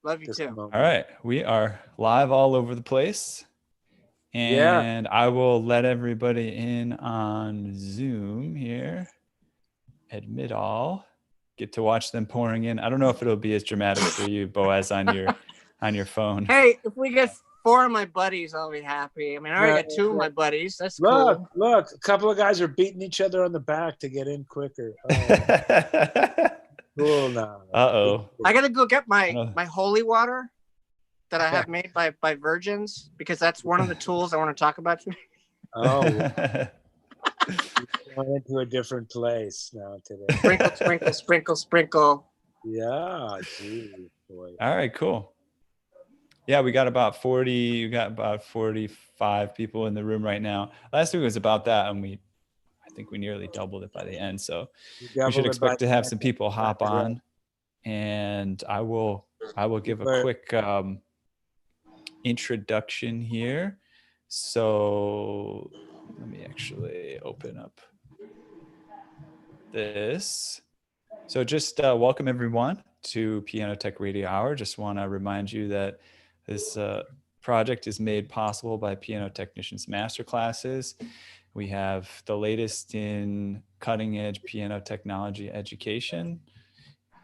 Love you too. All right. We are live all over the place. And I will let everybody in on Zoom here. Admit all. Get to watch them pouring in. I don't know if it'll be as dramatic for you, Boaz, on your phone. Hey, if we get 4 of my buddies, I'll be happy. I mean, I already got 2 of my buddies. That's cool. Look, a couple of guys are beating each other on the back to get in quicker. Cool now. Uh-oh. I gotta go get my holy water that I have made by virgins, because that's one of the tools I want to talk about today. Oh, going into a different place now today. Sprinkle, sprinkle, sprinkle, sprinkle. Yeah, geez, boy. All right, cool. Yeah, we got about 45 people in the room right now. Last week was about that, and I think we nearly doubled it by the end. So we should expect to have some people hop on, and I will give a quick introduction here. So let me actually open up this. So just welcome everyone to Piano Tech Radio Hour. Just want to remind you that this project is made possible by Piano Technicians Masterclasses. We have the latest in cutting edge piano technology education,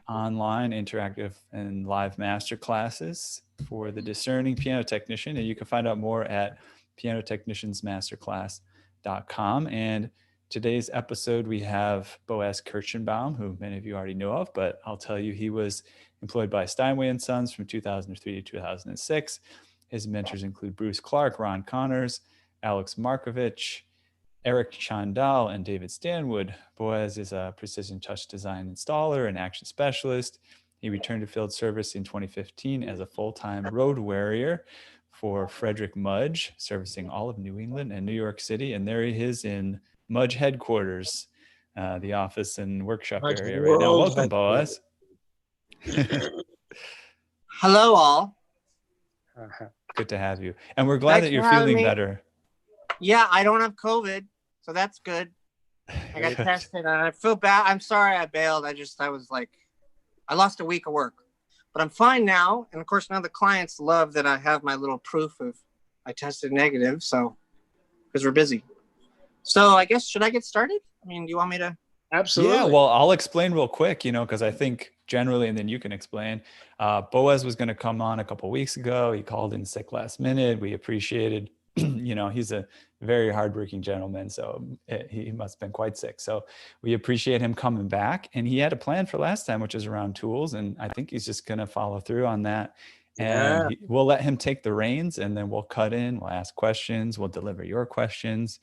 online, interactive, and live masterclasses for the discerning piano technician. And you can find out more at pianotechniciansmasterclass.com. And today's episode, we have Boaz Kirchenbaum, who many of you already know of, but I'll tell you, he was employed by Steinway & Sons from 2003 to 2006. His mentors include Bruce Clark, Ron Connors, Alex Markovich, Eric Chandal, and David Stanwood. Boaz is a precision touch design installer and action specialist. He returned to field service in 2015 as a full-time road warrior for Frederick Mudge, servicing all of New England and New York City. And there he is in Mudge headquarters, the office and workshop area right now. Welcome, Boaz. Hello, all. Good to have you. And we're glad that you're feeling better. Yeah, I don't have COVID, so that's good. I got tested and I feel bad. I'm sorry I bailed. I was like, I lost a week of work, but I'm fine now. And of course, now the clients love that I have my little proof of I tested negative. So, because we're busy. So I guess, should I get started? I mean, do you want me to? Absolutely. Yeah, well, I'll explain real quick, because I think generally, and then you can explain. Boaz was going to come on a couple of weeks ago. He called in sick last minute. We appreciated, he's a very hardworking gentleman, so he must have been quite sick. So we appreciate him coming back. And he had a plan for last time, which is around tools. And I think he's just going to follow through on that. And we'll let him take the reins, and then we'll cut in, we'll ask questions, we'll deliver your questions.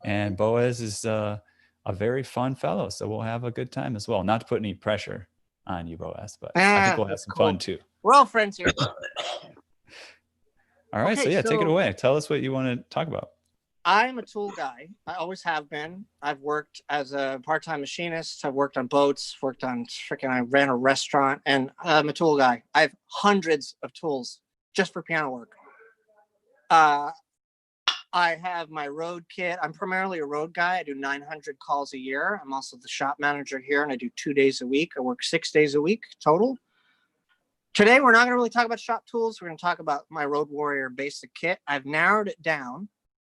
And Boaz is a very fun fellow, so we'll have a good time as well. Not to put any pressure on you, Boaz, but I think we'll have some fun too. We're all friends here. All right, so take it away. Tell us what you want to talk about. I'm a tool guy. I always have been. I've worked as a part-time machinist. I've worked on boats, I ran a restaurant, and I'm a tool guy. I have hundreds of tools just for piano work. I have my road kit. I'm primarily a road guy. I do 900 calls a year. I'm also the shop manager here, and I do 2 days a week. I work 6 days a week total. Today, we're not going to really talk about shop tools. We're going to talk about my Road Warrior basic kit. I've narrowed it down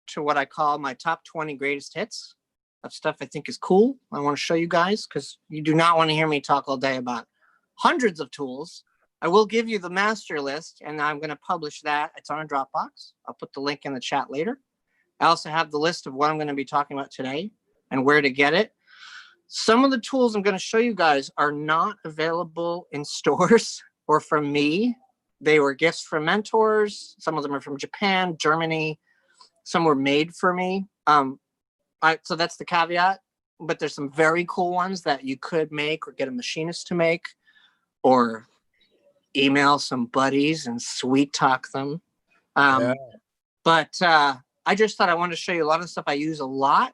to what I call my top 20 greatest hits of stuff I think is cool. I want to show you guys, because you do not want to hear me talk all day about hundreds of tools. I will give you the master list, and I'm going to publish that. It's on a Dropbox. I'll put the link in the chat later. I also have the list of what I'm going to be talking about today and where to get it. Some of the tools I'm going to show you guys are not available in stores or from me. They were gifts from mentors. Some of them are from Japan, Germany. Some were made for me. So that's the caveat. But there's some very cool ones that you could make or get a machinist to make, or email some buddies and sweet talk them. But I just thought I wanted to show you a lot of stuff I use a lot.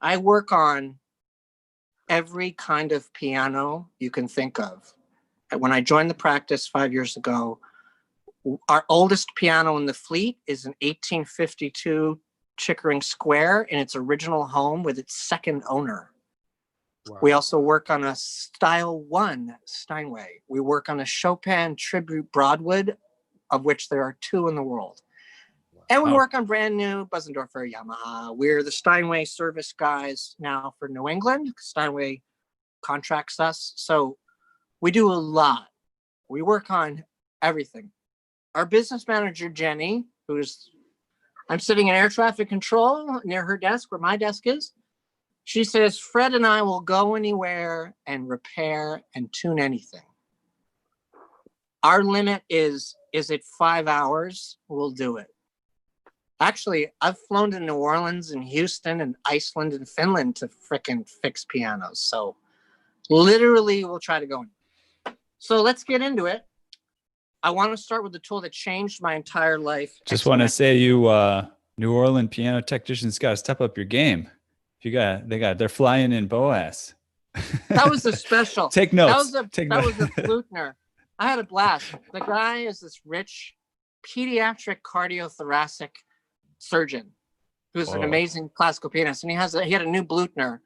I work on every kind of piano you can think of. When I joined the practice 5 years ago, our oldest piano in the fleet is an 1852 Chickering Square in its original home with its second owner. Wow. We also work on a Style 1 Steinway. We work on a Chopin Tribute Broadwood, of which there are 2 in the world. And we work on brand new Buzzendorfer Yamaha. We're the Steinway service guys now for New England. Steinway contracts us. So we do a lot. We work on everything. Our business manager, Jenny, I'm sitting in air traffic control near her desk where my desk is. She says, Fred and I will go anywhere and repair and tune anything. Our limit is it 5 hours? We'll do it. Actually, I've flown to New Orleans and Houston and Iceland and Finland to frickin' fix pianos. So literally we'll try to go in. So let's get into it. I want to start with the tool that changed my entire life. Just want to say you New Orleans piano technicians got to step up your game. They're flying in Boaz. That was a special. Take notes. That was a flutner. I had a blast. The guy is this rich pediatric cardiothoracic surgeon who's an amazing classical pianist, and he had a new Blutner,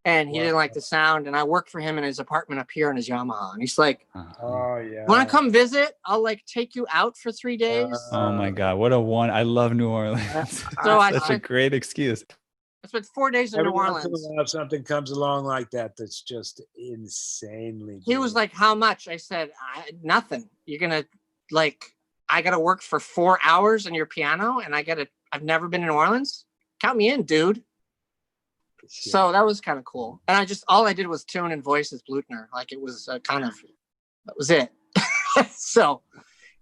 and he didn't like the sound. And I worked for him in his apartment up here in his Yamaha, and he's like, "Oh yeah, want to come visit? I'll like take you out for 3 days." Oh my God, what I love New Orleans. So Such a great excuse. I spent 4 days in New Orleans. Once in a while, something comes along like that's just insanely. He was like, "How much?" I said, "Nothing. You're gonna I gotta work for 4 hours on your piano, and I've never been in New Orleans. Count me in, dude." So that was kind of cool. And all I did was tune and voice his Blutner. Like it was that was it. So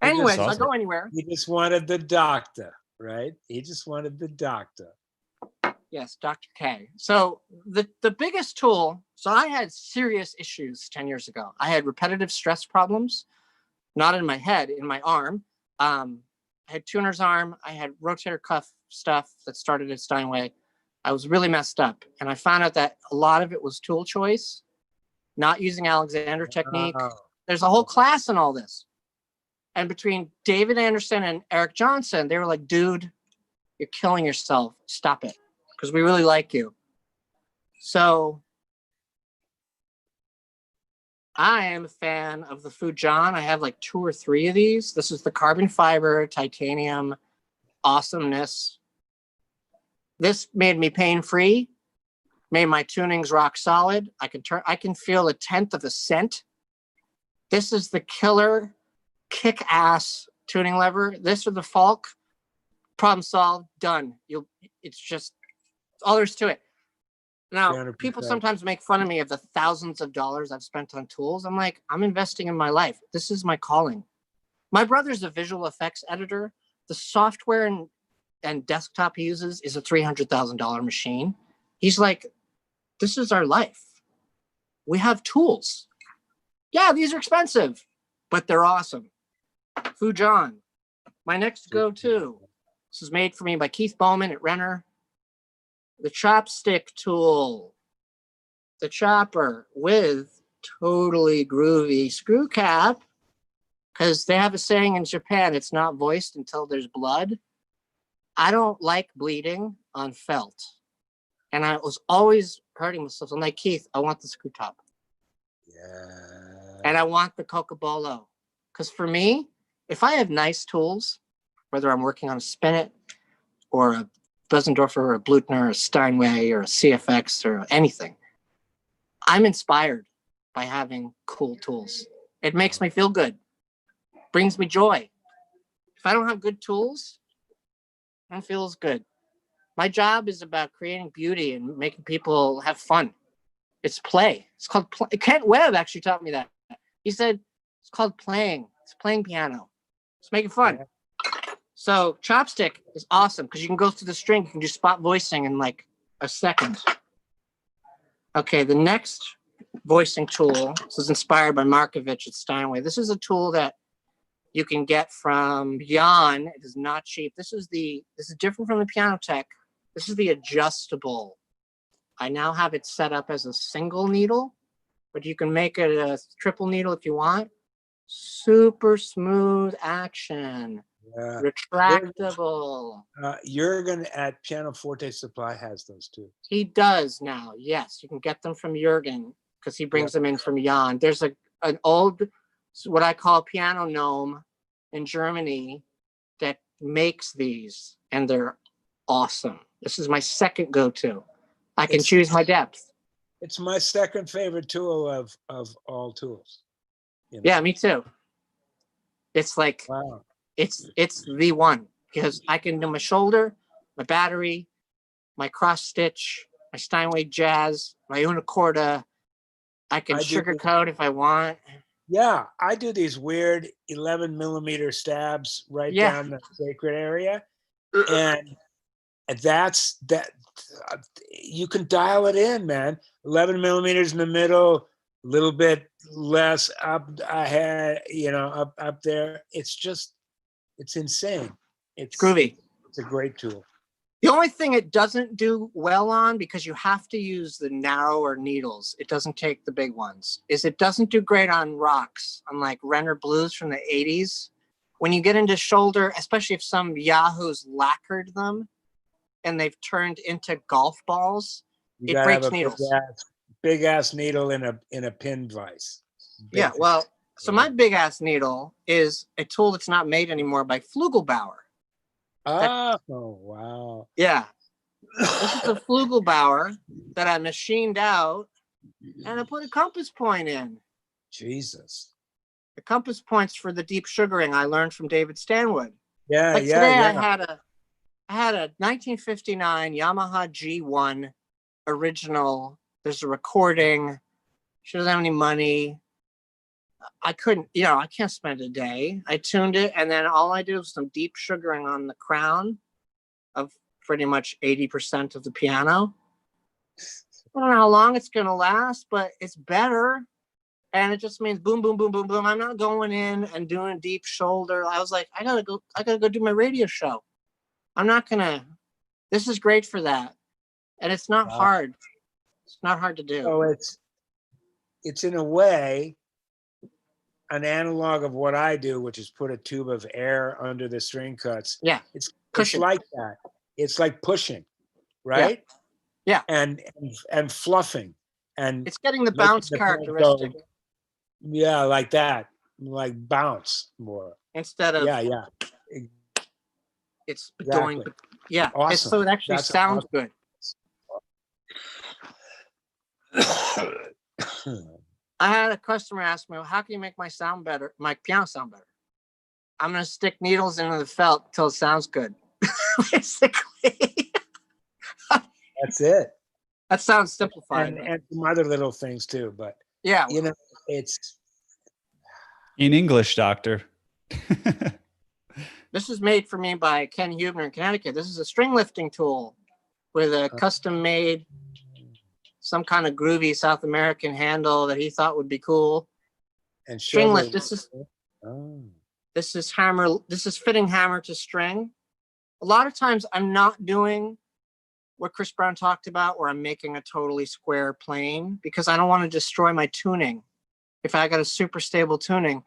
anyways, I go anywhere. He just wanted the doctor, right? He just wanted the doctor. Yes, Dr. K. So the biggest tool, so I had serious issues 10 years ago. I had repetitive stress problems, not in my head, in my arm. I had tuner's arm. I had rotator cuff stuff that started at Steinway. I was really messed up. And I found out that a lot of it was tool choice, not using Alexander technique. There's a whole class in all this. And between David Anderson and Eric Johnson, they were like, "Dude, you're killing yourself. Stop it. Because we really like you." So I am a fan of the Fujian. I have like 2 or 3 of these. This is the carbon fiber, titanium awesomeness. This made me pain-free, made my tunings rock solid. I can feel 1/10 of a cent. This is the killer kick-ass tuning lever. This or the Falk. Problem solved, done. It's just all there is to it. Now, 100%. People sometimes make fun of me of the thousands of dollars I've spent on tools. I'm like, I'm investing in my life. This is my calling. My brother's a visual effects editor. The software and desktop he uses is a $300,000 machine. He's like, this is our life. We have tools. Yeah, these are expensive, but they're awesome. Fujian, my next go-to. This is made for me by Keith Bowman at Renner. The chopstick tool, the chopper with totally groovy screw cap, because they have a saying in Japan, it's not voiced until there's blood. I don't like bleeding on felt. And I was always hurting myself. I'm like, Keith, I want the screw top. Yeah. And I want the Cocobolo. Because for me, if I have nice tools, whether I'm working on a Spinet or a Bösendorfer or a Blutner or a Steinway or a CFX or anything, I'm inspired by having cool tools. It makes me feel good. Brings me joy. If I don't have good tools, I don't feel as good. My job is about creating beauty and making people have fun. It's play. It's called play. Kent Webb actually taught me that. He said, it's called playing. It's playing piano. It's making fun. Yeah. So chopstick is awesome because you can go through the string. You can do spot voicing in like a second. Okay, the next voicing tool, this is inspired by Markovich at Steinway. This is a tool that you can get from Jan. It is not cheap. This is different from the Piano Tech. This is the adjustable. I now have it set up as a single needle, but you can make it a triple needle if you want. Super smooth action. Yeah. Retractable. Jurgen at Pianoforte Supply has those too. He does now. Yes, you can get them from Jurgen because he brings them in from Jan. There's an old, what I call piano gnome in Germany that makes these, and they're awesome. This is my second go-to. I can choose my depth. It's my second favorite tool of all tools. You know? Yeah, me too. It's like, Wow. it's the one because I can do my shoulder, my battery, my cross stitch, my Steinway jazz, my unicorda. I can sugarcoat if I want. Yeah, I do these weird 11 millimeter stabs right down the sacred area, and that's that. You can dial it in, man. 11 millimeters in the middle, a little bit less up ahead, up there. It's insane. It's groovy. It's a great tool. The only thing it doesn't do well on, because you have to use the narrower needles, it doesn't take the big ones, is it doesn't do great on rocks, on like Renner Blues from the 80s. When you get into shoulder, especially if some yahoos lacquered them and they've turned into golf balls, it breaks needles. Big ass needle in a pin vise. Yeah, well, so my big ass needle is a tool that's not made anymore by Flugelbauer. Oh, wow. Yeah. This is a Flugelbauer that I machined out and I put a compass point in. Jesus. The compass points for the deep sugaring I learned from David Stanwood. Yeah, today I had a 1959 Yamaha G1 original. There's a recording. She doesn't have any money. I couldn't, I can't spend a day. I tuned it, and then all I did was some deep sugaring on the crown of pretty much 80% of the piano. I don't know how long it's going to last, but it's better. And it just means boom, boom, boom, boom, boom. I'm not going in and doing deep shoulder. I was like, I gotta go do my radio show. I'm not gonna, this is great for that. And it's not hard. It's not hard to do. So it's in a way an analog of what I do, which is put a tube of air under the string cuts. Yeah. It's like that. It's like pushing, right? Yeah. And fluffing. And it's getting the bounce characteristic. Yeah, like that. Like bounce more. Instead of it's doing awesome. So it actually sounds good. I had a customer ask me, well, how can you make my piano sound better? I'm going to stick needles into the felt till it sounds good. Basically. That's it. That sounds simplified. And some other little things too, but yeah, it's in English, doctor. This is made for me by Ken Hubner in Connecticut. This is a string lifting tool with a custom made, some kind of groovy South American handle that he thought would be cool. And string lift. This is hammer. This is fitting hammer to string. A lot of times I'm not doing what Chris Brown talked about, where I'm making a totally square plane, because I don't want to destroy my tuning. If I got a super stable tuning,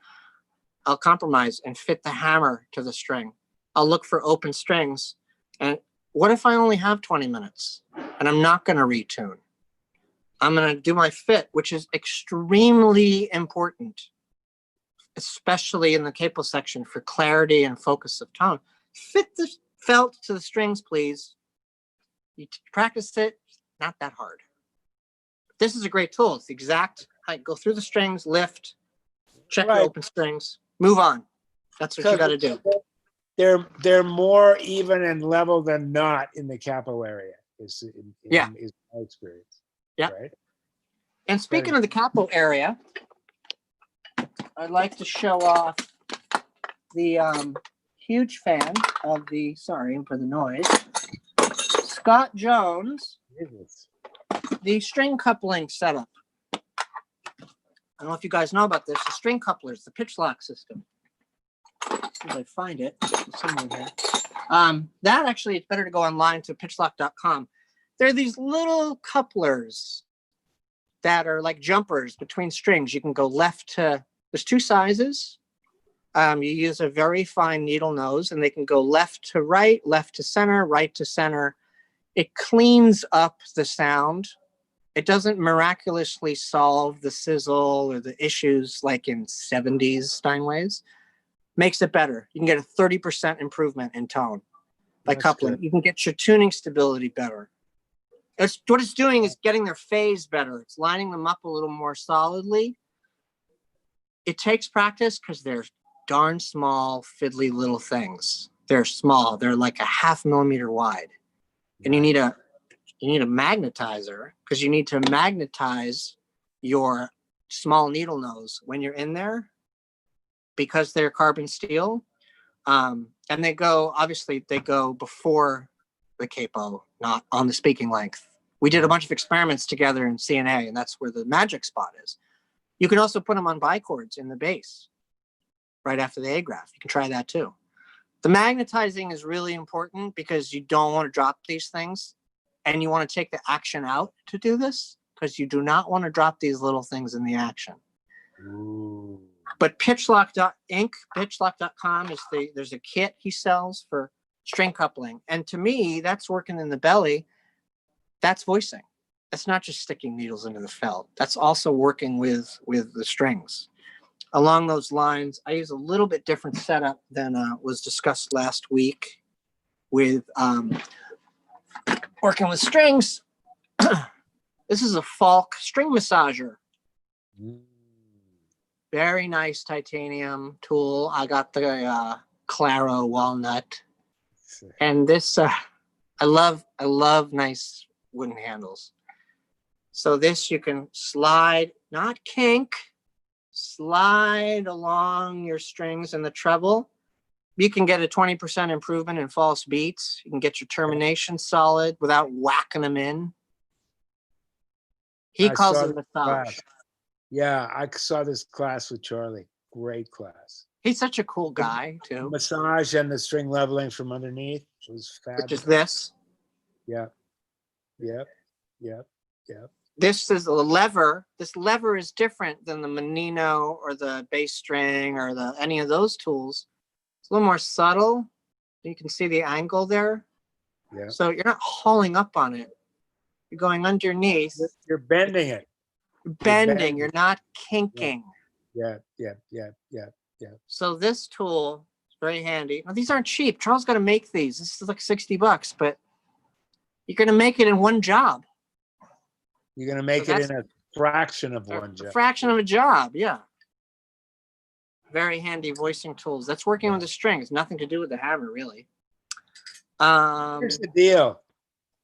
I'll compromise and fit the hammer to the string. I'll look for open strings. And what if I only have 20 minutes and I'm not going to retune? I'm going to do my fit, which is extremely important, especially in the capo section for clarity and focus of tone. Fit the felt to the strings, please. You practice it, not that hard. This is a great tool. It's the exact height. Go through the strings, lift, check your open strings, move on. That's what you got to do. They're more even and level than not in the capo area. Is my experience. Yeah. Right? And speaking of the capo area, I'd like to show off the huge fan of the, sorry for the noise, Scott Jones, the string coupling setup. I don't know if you guys know about this. The string couplers, the pitch lock system. If I find it, it's somewhere there. That actually, it's better to go online to pitchlock.com. There are these little couplers that are like jumpers between strings. You can go left to, there's two sizes. You use a very fine needle nose, and they can go left to right to center, right to center. It cleans up the sound. It doesn't miraculously solve the sizzle or the issues like in 70s Steinways. Makes it better. You can get a 30% improvement in tone by coupling. Good. You can get your tuning stability better. What it's doing is getting their phase better. It's lining them up a little more solidly. It takes practice because they're darn small, fiddly little things. They're small. They're like a 0.5 millimeter wide. And you need a magnetizer because you need to magnetize your small needle nose when you're in there because they're carbon steel. And they go before the capo, not on the speaking length. We did a bunch of experiments together in CNA, and that's where the magic spot is. You can also put them on bichords in the bass right after the A-graph. You can try that too. The magnetizing is really important because you don't want to drop these things, and you want to take the action out to do this because you do not want to drop these little things in the action. Ooh. But pitchlock.inc, pitchlock.com there's a kit he sells for string coupling. And to me, that's working in the belly. That's voicing. That's not just sticking needles into the felt. That's also working with the strings. Along those lines, I use a little bit different setup than was discussed last week with working with strings. This is a Falk string massager. Very nice titanium tool. I got the Claro walnut. And this, I love nice wooden handles. So this you can slide, not kink, slide along your strings in the treble. You can get a 20% improvement in false beats. You can get your termination solid without whacking them in. He calls it massage. Yeah, I saw this class with Charlie. Great class. He's such a cool guy, too. Massage and the string leveling from underneath was fabulous. Which is this. Yep. This is a lever. This lever is different than the Menino or the bass string or any of those tools. It's a little more subtle. You can see the angle there. Yeah. So you're not hauling up on it. You're going underneath. You're bending it. Bending. You're not kinking. Yeah. So this tool is very handy. Now, these aren't cheap. Charles got to make these. This is like $60, but you're going to make it in one job. You're going to make it in a fraction of one job. A fraction of a job, yeah. Very handy voicing tools. That's working with the strings. Nothing to do with the hammer, really. Here's the deal.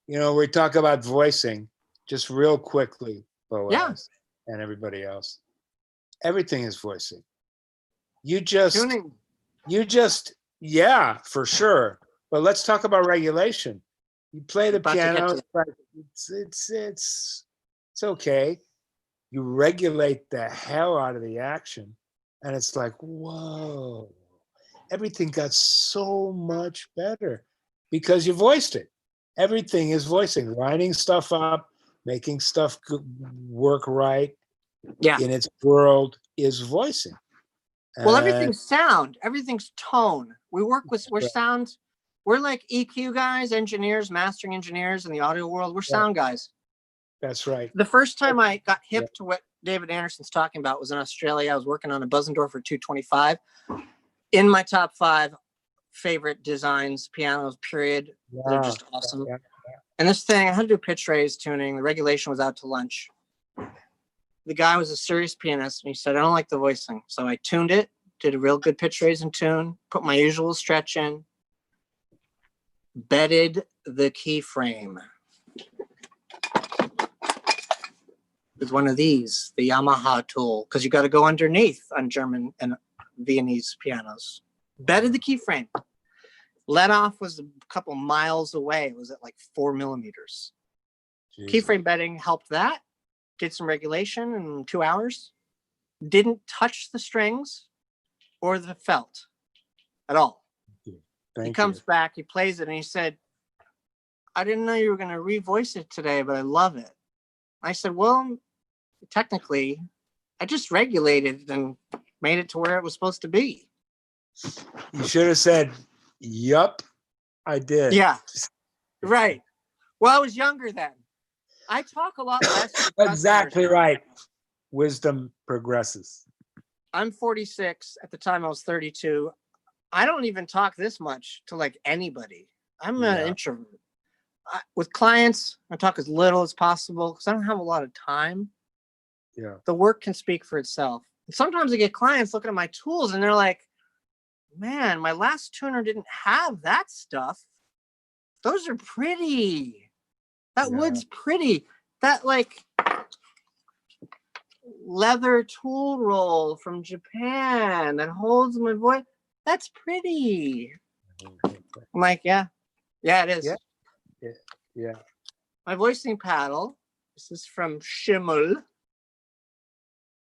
We talk about voicing just real quickly, Boaz and everybody else. Everything is voicing. Tuning. Yeah, for sure. But let's talk about regulation. You play the piano. It's okay. You regulate the hell out of the action. And it's like, whoa, everything got so much better because you voiced it. Everything is voicing, lining stuff up, making stuff work right in its world is voicing. Well, everything's sound, everything's tone. We're sound. We're like EQ guys, engineers, mastering engineers in the audio world. We're sound guys. That's right. The first time I got hip to what David Anderson's talking about was in Australia. I was working on a Buzendorfer 225. In my top 5 favorite designs, pianos, period. They're just awesome. And this thing, I had to do pitch raise tuning. The regulation was out to lunch. The guy was a serious pianist, and he said, I don't like the voicing. So I tuned it, did a real good pitch raise and tune, put my usual stretch in, bedded the keyframe with one of these, the Yamaha tool, because you got to go underneath on German and Viennese pianos. Bedded the keyframe. Let off was a couple miles away. It was at like 4 millimeters. Jesus. Keyframe bedding helped that. Did some regulation in 2 hours. Didn't touch the strings or the felt at all. He comes back, he plays it, and he said, I didn't know you were going to revoice it today, but I love it. I said, well, technically, I just regulated and made it to where it was supposed to be. You should have said, yup, I did. Yeah, right. Well, I was younger then. I talk a lot less. to customers Exactly now. right. Wisdom progresses. I'm 46. At the time, I was 32. I don't even talk this much to like anybody. I'm an Yeah. introvert. With clients, I talk as little as possible because I don't have a lot of time. Yeah. The work can speak for itself. And sometimes I get clients looking at my tools and they're like, man, my last tuner didn't have that stuff. Those are pretty. That Yeah. wood's pretty. That like leather tool roll from Japan that holds my voice. That's pretty. I'm like, yeah, it is. Yeah. Yeah. My voicing paddle. This is from Schimmel.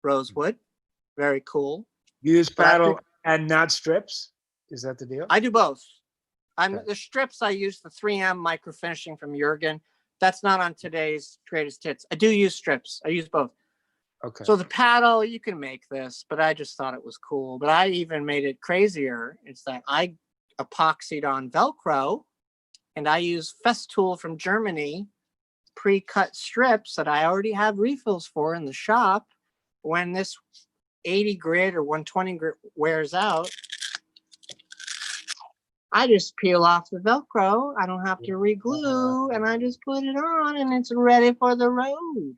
Rosewood. Very cool. You use paddle and not strips? Is that the deal? I do both. Okay. The strips I use the 3M micro finishing from Jurgen. That's not on today's greatest hits. I do use strips. I use both. Okay. So the paddle, you can make this, but I just thought it was cool. But I even made it crazier. It's that I epoxied on Velcro and I use Festool from Germany, pre-cut strips that I already have refills for in the shop. When this 80 grit or 120 grit wears out, I just peel off the Velcro. I don't have to re-glue, and I just put it on, and it's ready for the road.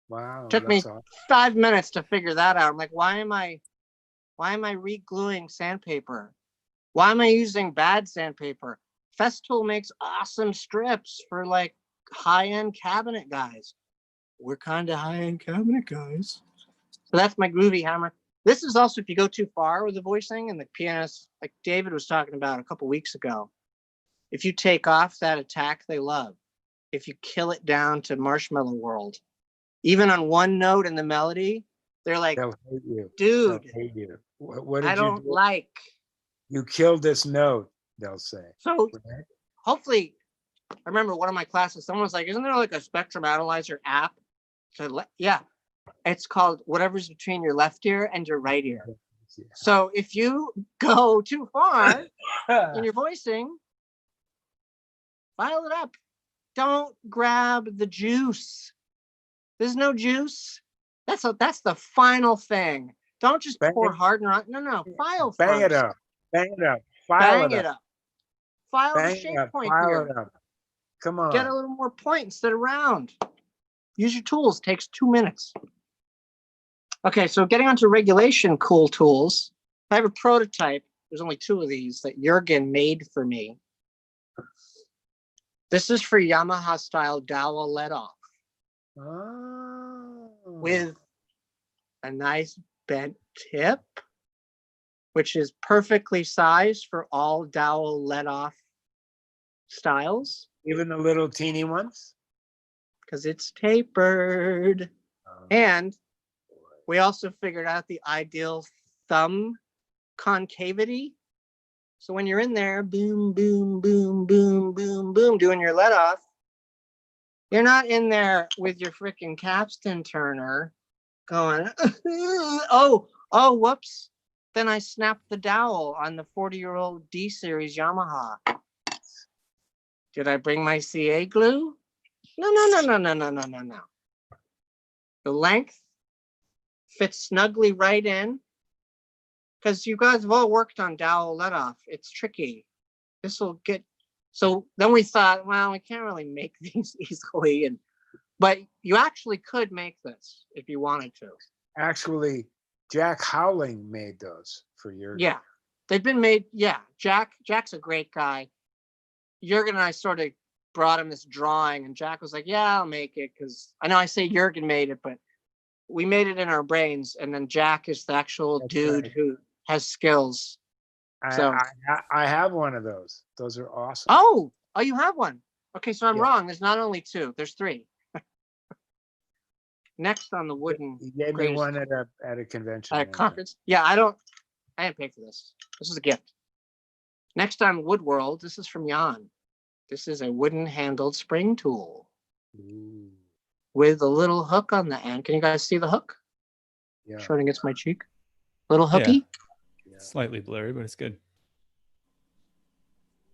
Wow. Took me Awesome. 5 minutes to figure that out. I'm like, why am I re-gluing sandpaper? Why am I using bad sandpaper? Festool makes awesome strips for like high-end cabinet guys. We're kind of high-end cabinet guys. So that's my groovy hammer. This is also if you go too far with the voicing and the pianist, like David was talking about a couple weeks ago. If you take off that attack they love, if you kill it down to Marshmallow World, even on one note in the melody, they're like, They'll hate you. dude, They'll hate you. What did I you don't do? like. You killed this note, they'll say. So Right? hopefully, I remember one of my classes, someone was like, isn't there like a spectrum analyzer app? Yeah, it's called whatever's between your left ear and your right ear. Yeah. So if you go too far in your voicing, file it up. Don't grab the juice. There's no juice. That's the final thing. Don't just pour hardener on. No. File Bang first. it up. Bang it up. Bang it up. File the Bang shape it up. point File here. it up. Come on. Get a little more point instead of round. Use your tools. Takes 2 minutes. Okay, so getting onto regulation cool tools. I have a prototype. There's only 2 of these that Jurgen made for me. This is for Yamaha style dowel let off. Oh. With a nice bent tip, which is perfectly sized for all dowel let off styles. Even the little teeny ones? Because it's tapered. And we also figured out the ideal thumb concavity. So when you're in there, boom, boom, boom, boom, boom, boom, doing your let off, you're not in there with your freaking capstan turner going, oh, whoops. Then I snapped the dowel on the 40-year-old D-Series Yamaha. Did I bring my CA glue? No. The length fits snugly right in. Because you guys have all worked on dowel let off. It's tricky. This will get. So then we thought, well, we can't really make these easily, but you actually could make this if you wanted to. Actually, Jack Howling made those for your. Yeah, they've been made. Yeah, Jack's a great guy. Jurgen and I sort of brought him this drawing, and Jack was like, "Yeah, I'll make it." Because I know I say Jurgen made it, but we made it in our brains, and then Jack is the actual dude who has skills. I have one of those. Those are awesome. Oh, you have one. Okay, so I'm wrong. There's not only 2. There's 3. Next on the wooden. You gave me one at a convention. At a conference. Yeah, I didn't pay for this. This is a gift. Next on Wood World, this is from Jan. This is a wooden handled spring tool. Ooh. With a little hook on the end. Can you guys see the hook? Yeah. Showing against my cheek. Little hooky. Yeah. Slightly blurry, but it's good.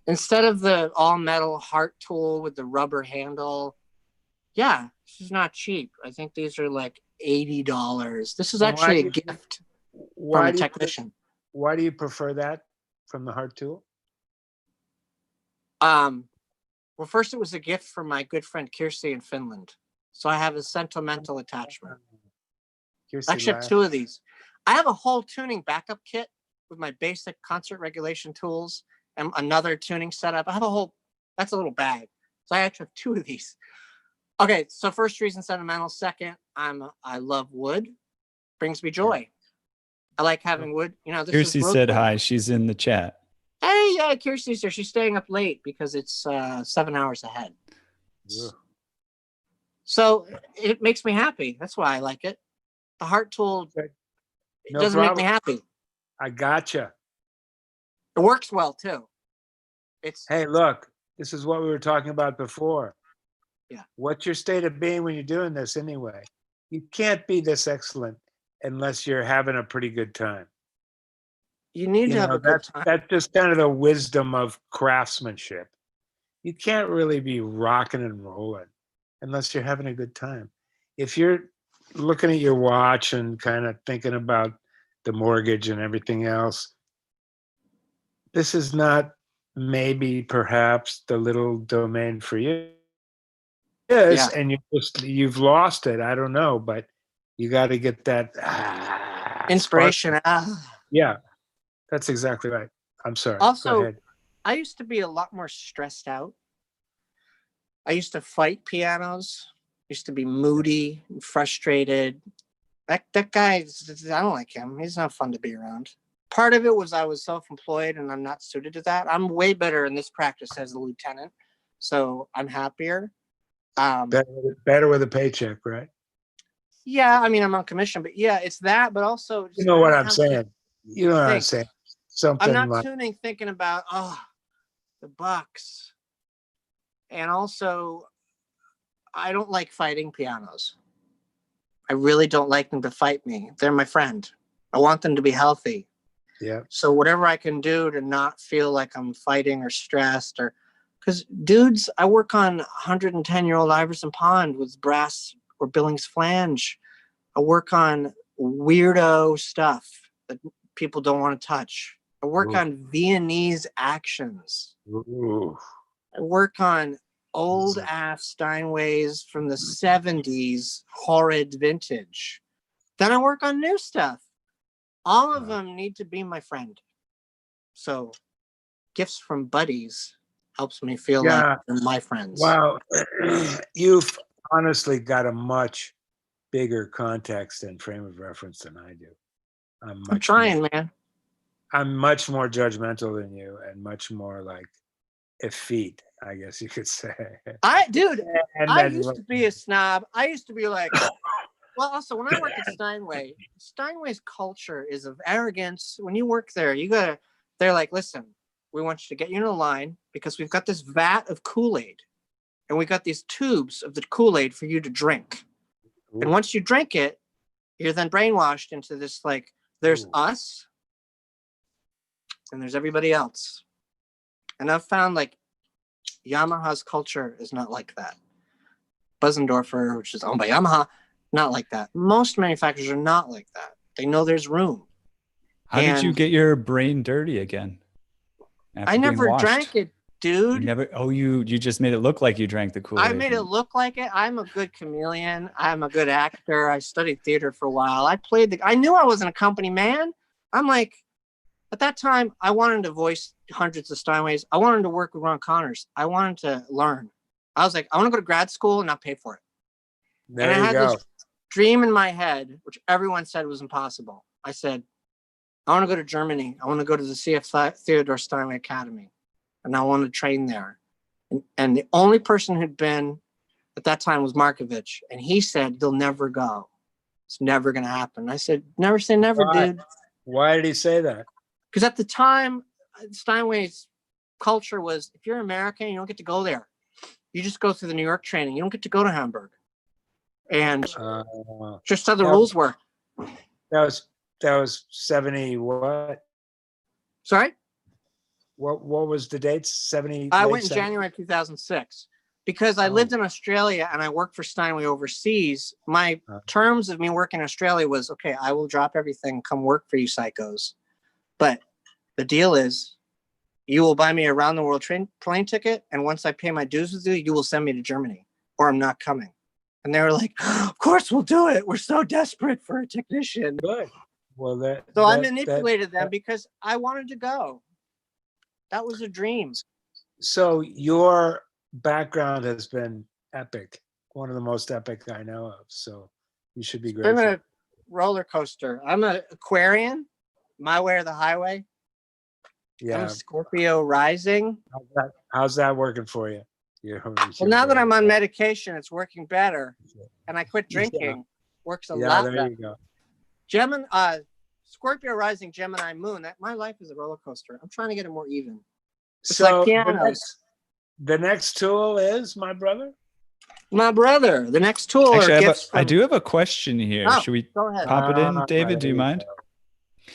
Instead of the all metal heart tool with the rubber handle, yeah, this is not cheap. I think these are like $80. This is actually a gift from a technician. Why do you prefer that from the heart tool? Well, first it was a gift from my good friend Kirsi in Finland. So I have a sentimental attachment. Kirsi Actually, I have two of these. I have a whole tuning backup kit with my basic concert regulation tools and another tuning setup. I have a whole, that's a little bag. So I actually have two of these. Okay, so first reason, sentimental. Second, I love wood. Brings me joy. I like having wood. You know, this Kirsi is said hi. She's in the chat. Hey, yeah, Kirsty's here. She's staying up late because it's 7 hours ahead. Yeah. So it makes me happy. That's why I like it. The heart tool doesn't make me happy. I gotcha. It works well too. Hey, look, this is what we were talking about before. Yeah. What's your state of being when you're doing this anyway? You can't be this excellent unless you're having a pretty good time. You need to have a good time. That's just kind of the wisdom of craftsmanship. You can't really be rocking and rolling unless you're having a good time. If you're looking at your watch and kind of thinking about the mortgage and everything else, this is not maybe perhaps the little domain for you. Yes, yeah. And you've lost it. I don't know, but you got to get that inspiration. Yeah, that's exactly right. I'm sorry. Also, go ahead. I used to be a lot more stressed out. I used to fight pianos. Used to be moody, and frustrated. That guy, I don't like him. He's not fun to be around. Part of it was I was self-employed and I'm not suited to that. I'm way better in this practice as a lieutenant, so I'm happier. Better with a paycheck, right? Yeah, I mean, I'm on commission, but yeah, it's that, but also... You know what I'm saying. You know what I'm saying. Something I'm not like... tuning thinking about, the bucks. And also, I don't like fighting pianos. I really don't like them to fight me. They're my friend. I want them to be healthy. Yeah. So whatever I can do to not feel like I'm fighting or stressed, or because dudes, I work on 110-year-old Iverson Pond with brass or Billings flange. I work on weirdo stuff that people don't want to touch. I work on Viennese actions. I work on old ass Steinways from the 70s, horrid vintage. Then I work on new stuff. All of them need to be my friend. So gifts from buddies helps me feel like they're my friends. Wow. You've honestly got a much bigger context and frame of reference than I do. I'm trying, man. I'm much more judgmental than you and much more like effete, I guess you could say. I used to be a snob. I used to be like, well, also when I worked at Steinway, Steinway's culture is of arrogance. When you work there, they're like, listen, we want you to get you in a line because we've got this vat of Kool-Aid and we got these tubes of the Kool-Aid for you to drink. Ooh. And once you drink it, you're then brainwashed into this, like, there's us and there's everybody else. And I've found like Yamaha's culture is not like that. Buzzendorfer, which is owned by Yamaha, not like that. Most manufacturers are not like that. They know there's room. How did you get your brain dirty again? I never drank it, dude. You just made it look like you drank the Kool-Aid. I made it look like it. I'm a good chameleon. I'm a good actor. I studied theater for a while. I knew I wasn't a company man. I'm like, at that time, I wanted to voice hundreds of Steinways. I wanted to work with Ron Connors. I wanted to learn. I was like, I want to go to grad school and not pay for it. There you go. And I had this dream in my head, which everyone said was impossible. I said, I want to go to Germany. I want to go to the CF Theodore Steinway Academy. And I want to train there. And the only person who'd been at that time was Markovich. And he said, they'll never go. It's never going to happen. I said, never say never, dude. Why did he say that? Because at the time, Steinway's culture was, if you're American, you don't get to go there. You just go through the New York training. You don't get to go to Hamburg. And just how the rules were. That was 70 what? Sorry? What was the dates? 70? I late went in 70s? January 2006 because I lived in Australia and I worked for Steinway overseas. My terms of me working in Australia was, okay, I will drop everything, come work for you psychos. But the deal is you will buy me a around the world plane ticket. And once I pay my dues with you, you will send me to Germany or I'm not coming. And they were like, of course we'll do it. We're so desperate for a technician. Good. Well, I manipulated them because I wanted to go. That was a dream. So your background has been epic. One of the most epic I know of. So you should be grateful. I'm a roller coaster. I'm an Aquarian, my way or the highway. Yeah. I'm a Scorpio rising. How's that working for you? Well, now that I'm on medication, it's working better. And I quit drinking. Works a lot better. There you go. Scorpio rising, Gemini moon. My life is a roller coaster. I'm trying to get it more even. It's So like pianos. the next tool is my brother. My brother. The next tool. Actually, I do have a question here. Should we go ahead. pop it in, David? Do you mind?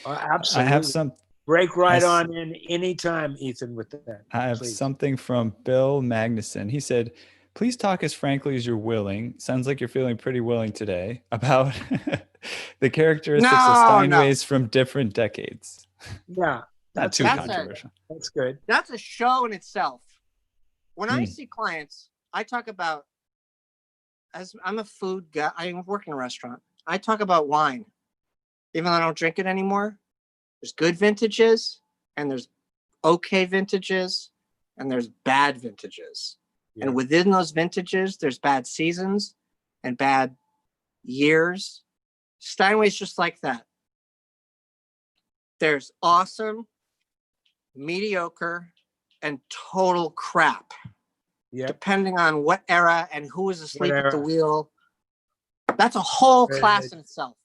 Absolutely. I have some. Break right on in anytime, Ethan, with that. I have please. something from Bill Magnuson. He said, please talk as frankly as you're willing. Sounds like you're feeling pretty willing today about the characteristics of Steinways from different decades. Yeah. Not too controversial. That's good. That's a show in itself. When I see clients, I talk about, as I'm a food guy, I work in a restaurant. I talk about wine. Even though I don't drink it anymore, there's good vintages and there's okay vintages and there's bad vintages. Yeah. And within those vintages, there's bad seasons and bad years. Steinway's just like that. There's awesome, mediocre, and total crap. Yep. Depending on what era and who was asleep at the wheel. That's a whole class in itself.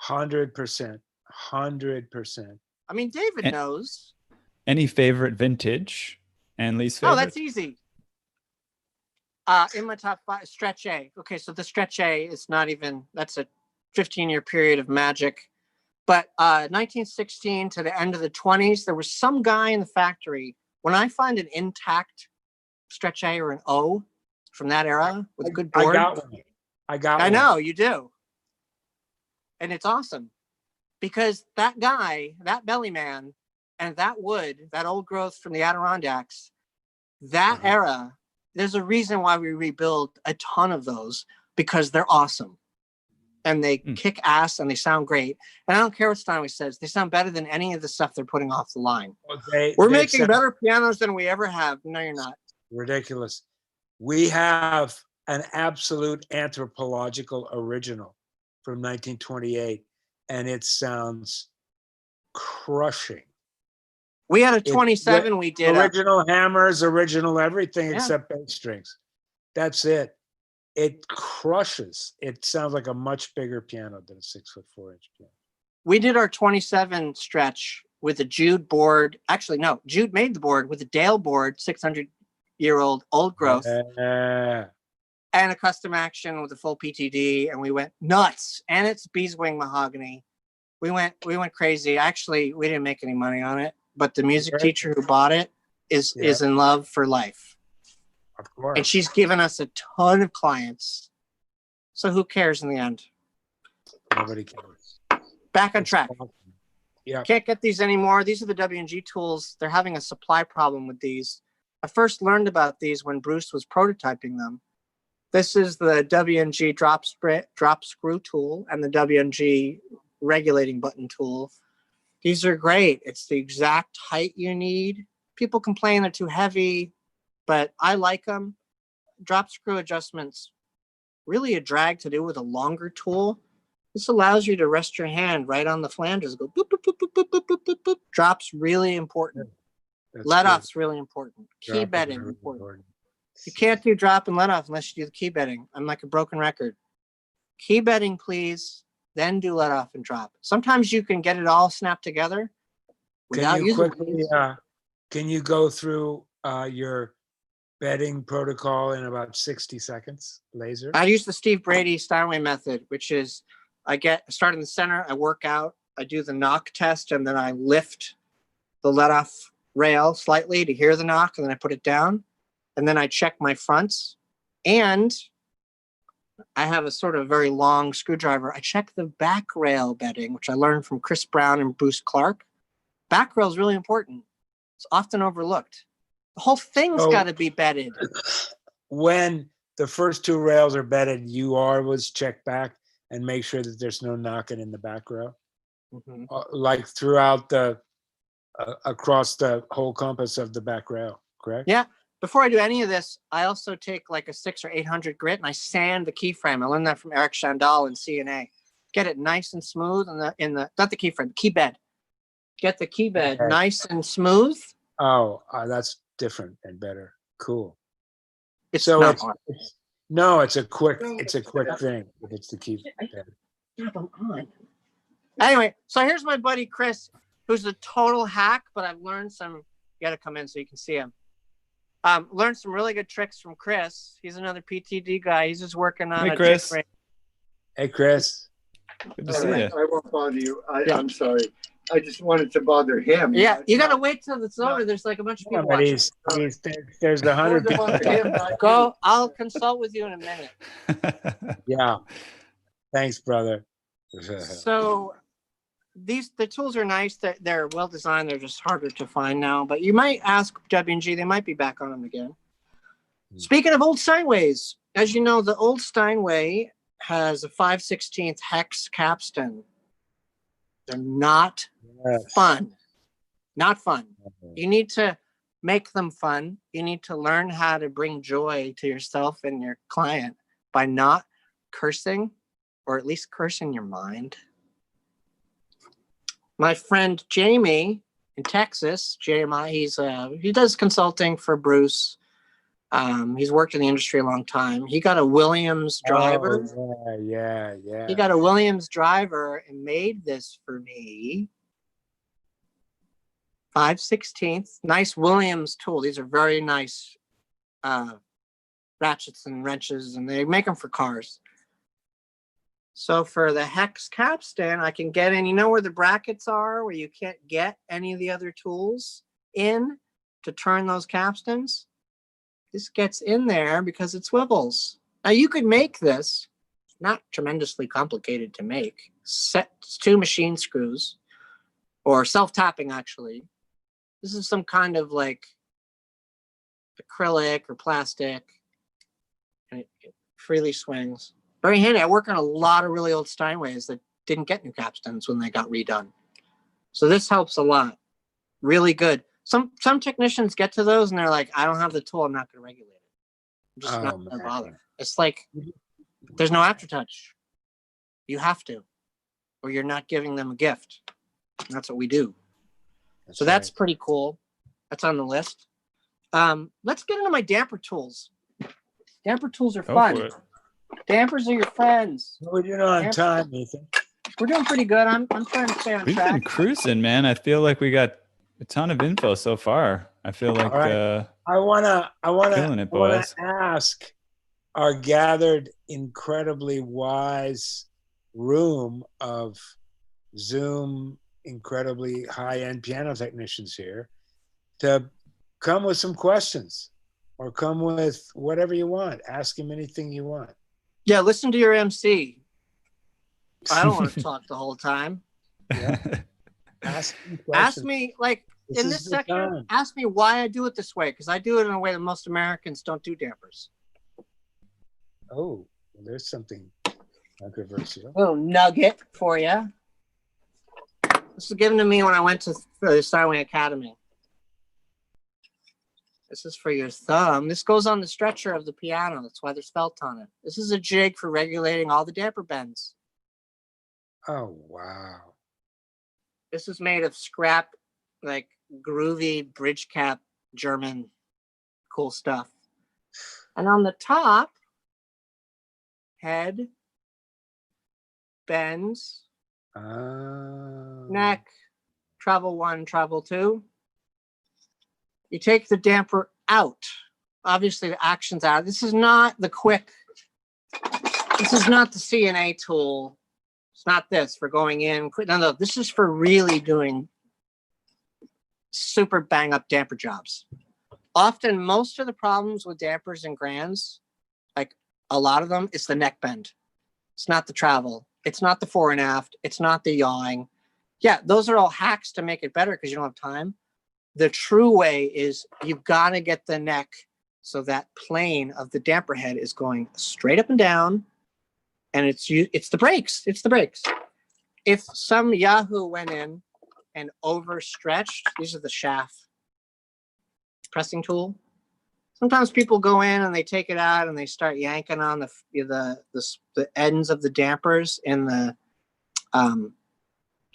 100%. 100%. I mean, David knows. Any favorite vintage and least favorite? Oh, that's easy. In my top 5, Stretch A. Okay, so the Stretch A is not even, that's a 15-year period of magic. But 1916 to the end of the 20s, there was some guy in the factory. When I find an intact Stretch A or an O from that era with a good board. I got one. I know, you do. And it's awesome. Because that guy, that belly man, and that wood, that old growth from the Adirondacks, that era, there's a reason why we rebuild a ton of those, because they're awesome. And they kick ass and they sound great. And I don't care what Steinway says. They sound better than any of the stuff they're putting off the line. We're making better pianos than we ever have. No, you're not. Ridiculous. We have an absolute anthropological original from 1928. And it sounds crushing. We had a 27 we did. Original hammers, original everything except bass strings. That's it. It crushes. It sounds like a much bigger piano than a 6'4" piano. We did our 27 stretch with a Jude board. Actually, no, Jude made the board with a Dale board, 600-year-old old growth. And a custom action with a full PTD, and we went nuts. And it's beeswing mahogany. We went crazy. Actually, we didn't make any money on it, but the music teacher who bought it is in love for life. Of course. And she's given us a ton of clients. So who cares in the end? Nobody cares. Back on track. Awesome. Yeah. Can't get these anymore. These are the W&G tools. They're having a supply problem with these. I first learned about these when Bruce was prototyping them. This is the W&G drop screw tool and the W&G regulating button tool. These are great. It's the exact height you need. People complain they're too heavy, but I like them. Drop screw adjustments, really a drag to do with a longer tool. This allows you to rest your hand right on the flanges. Go boop, boop, boop, boop, boop, boop, boop, boop. Drop's really important. Let off's really important. Key bedding important. You can't do drop and let off unless you do the key bedding. I'm like a broken record. Key bedding, please, then do let off and drop. Sometimes you can get it all snapped together without can you using quickly, can you go through your bedding protocol in about 60 seconds, laser? I use the Steve Brady Steinway method, which is I start in the center, I work out, I do the knock test, and then I lift the let-off rail slightly to hear the knock, and then I put it down. And then I check my fronts. And I have a sort of very long screwdriver. I check the back rail bedding, which I learned from Chris Brown and Bruce Clark. Back rail is really important. It's often overlooked. The whole thing's got to be bedded. When the first two rails are bedded, you always check back and make sure that there's no knocking in the back rail, like throughout across the whole compass of the back rail, correct? Yeah. Before I do any of this, I also take like a 600 or 800 grit and I sand the key frame. I learned that from Eric Chandal in CNA. Get it nice and smooth in the not the key frame, key bed. Get the key bed nice and smooth. Oh, that's different and better. Cool. It's so not it's, hard. it's a quick thing if it's the key bed. Anyway, so here's my buddy Chris, who's a total hack, but I've learned some. You got to come in so you can see him. Learned some really good tricks from Chris. He's another PTD guy. He's just working on Hey, Chris. Hey, Chris. Good to see you. I won't bother you. I'm sorry. I just wanted to bother him. Yeah, you got to wait till it's over. There's like a bunch of people watching. There's 100 people. Go. I'll consult with you in a minute. Yeah. Thanks, brother. So the tools are nice. They're well designed. They're just harder to find now. But you might ask W&G. They might be back on them again. Speaking of old Steinways, as you know, the old Steinway has a 5/16 hex capstan. They're not fun. Not fun. You need to make them fun. You need to learn how to bring joy to yourself and your client by not cursing, or at least cursing your mind. My friend Jamie in Texas, JMI, he does consulting for Bruce. He's worked in the industry a long time. He got a Williams driver. Oh, yeah. He got a Williams driver and made this for me. 5/16, nice Williams tool. These are very nice ratchets and wrenches, and they make them for cars. So for the hex capstan, I can get in. You know where the brackets are, where you can't get any of the other tools in to turn those capstans? This gets in there because it swivels. Now you could make this, not tremendously complicated to make. Set 2 machine screws, or self-tapping actually. This is some kind of like acrylic or plastic, and it freely swings. Very handy. I work on a lot of really old Steinways that didn't get new capstans when they got redone. So this helps a lot. Really good. Some technicians get to those and they're like, I don't have the tool. I'm not going to regulate it. I'm just not going to bother. It's like, there's no aftertouch. You have to, or you're not giving them a gift. And that's what we do. So that's pretty cool. That's on the list. Let's get into my damper tools. Damper tools are fun. Dampers are your friends. We're doing on time, Ethan. We're doing pretty good. I'm trying to stay on We've track. been cruising, man. I feel like we got a ton of info so far. I feel like I wanna boys. ask our gathered incredibly wise room of Zoom incredibly high-end piano technicians here to come with some questions or come with whatever you want. Ask him anything you want. Yeah, listen to your MC. I don't want to talk the whole time. Yeah. Ask me, like, in this section, ask me why I do it this way, because I do it in a way that most Americans don't do dampers. Oh, well, there's something controversial. A little nugget for you. This was given to me when I went to the Steinway Academy. This is for your thumb. This goes on the stretcher of the piano. That's why there's felt on it. This is a jig for regulating all the damper bends. Oh, wow. This is made of scrap, like groovy bridge cap, German, cool stuff. And on the top, head, bends, neck, travel 1, travel 2. You take the damper out. Obviously, the action's out. This is not the quick. This is not the CNA tool. It's not this for going in. No, this is for really doing super bang up damper jobs. Often, most of the problems with dampers and grands, like a lot of them, it's the neck bend. It's not the travel. It's not the fore and aft. It's not the yawing. Yeah, those are all hacks to make it better because you don't have time. The true way is you've got to get the neck so that plane of the damper head is going straight up and down, and it's the brakes. It's the brakes. If some Yahoo went in and overstretched, these are the shaft pressing tool. Sometimes people go in and they take it out and they start yanking on the ends of the dampers in the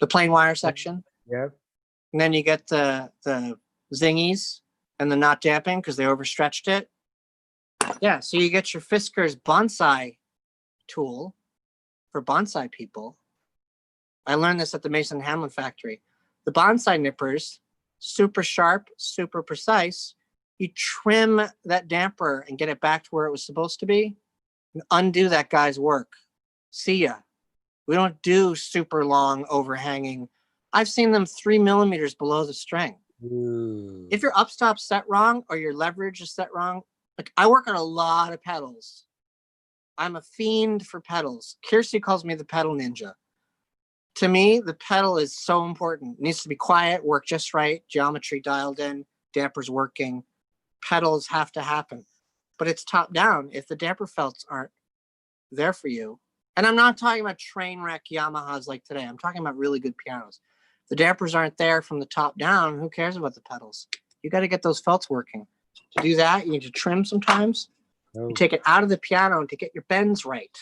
plain wire section. Yeah. And then you get the zingies and the not damping because they overstretched it. Yeah, so you get your Fisker's bonsai tool for bonsai people. I learned this at the Mason Hamlin factory. The bonsai nippers, super sharp, super precise. You trim that damper and get it back to where it was supposed to be and undo that guy's work. See ya. We don't do super long overhanging. I've seen them 3 millimeters below the string. Ooh. If your upstop's set wrong or your leverage is set wrong, like I work on a lot of pedals. I'm a fiend for pedals. Kirsty calls me the pedal ninja. To me, the pedal is so important. It needs to be quiet, work just right, geometry dialed in, dampers working. Pedals have to happen. But it's top down. If the damper felts aren't there for you, and I'm not talking about train wreck Yamahas like today. I'm talking about really good pianos. The dampers aren't there from the top down. Who cares about the pedals? You got to get those felts working. To do that, you need to trim sometimes. Oh. You take it out of the piano to get your bends right.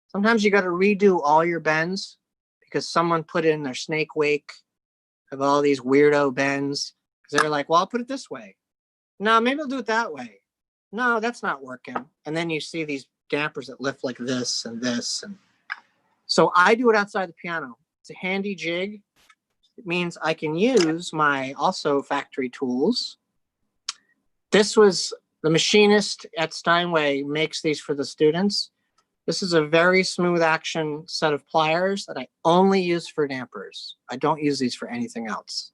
Sometimes you got to redo all your bends because someone put in their snake wake of all these weirdo bends. Because they're like, well, I'll put it this way. No, maybe I'll do it that way. No, that's not working. And then you see these dampers that lift like this and this. And so I do it outside the piano. It's a handy jig. It means I can use my also factory tools. This was the machinist at Steinway makes these for the students. This is a very smooth action set of pliers that I only use for dampers. I don't use these for anything else.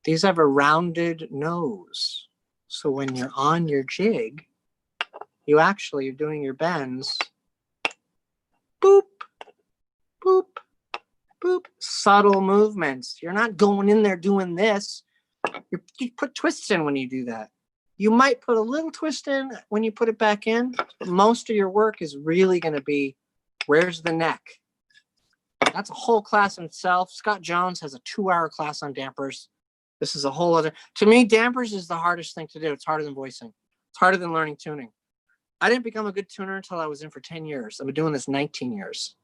These have a rounded nose. So when you're on your jig, you actually are doing your bends. Boop, boop, boop. Subtle movements. You're not going in there doing this. You put twists in when you do that. You might put a little twist in when you put it back in, but most of your work is really going to be, where's the neck? That's a whole class in itself. Scott Jones has a 2-hour class on dampers. This is a whole other, to me, dampers is the hardest thing to do. It's harder than voicing. It's harder than learning tuning. I didn't become a good tuner until I was in for 10 years. I've been doing this 19 years.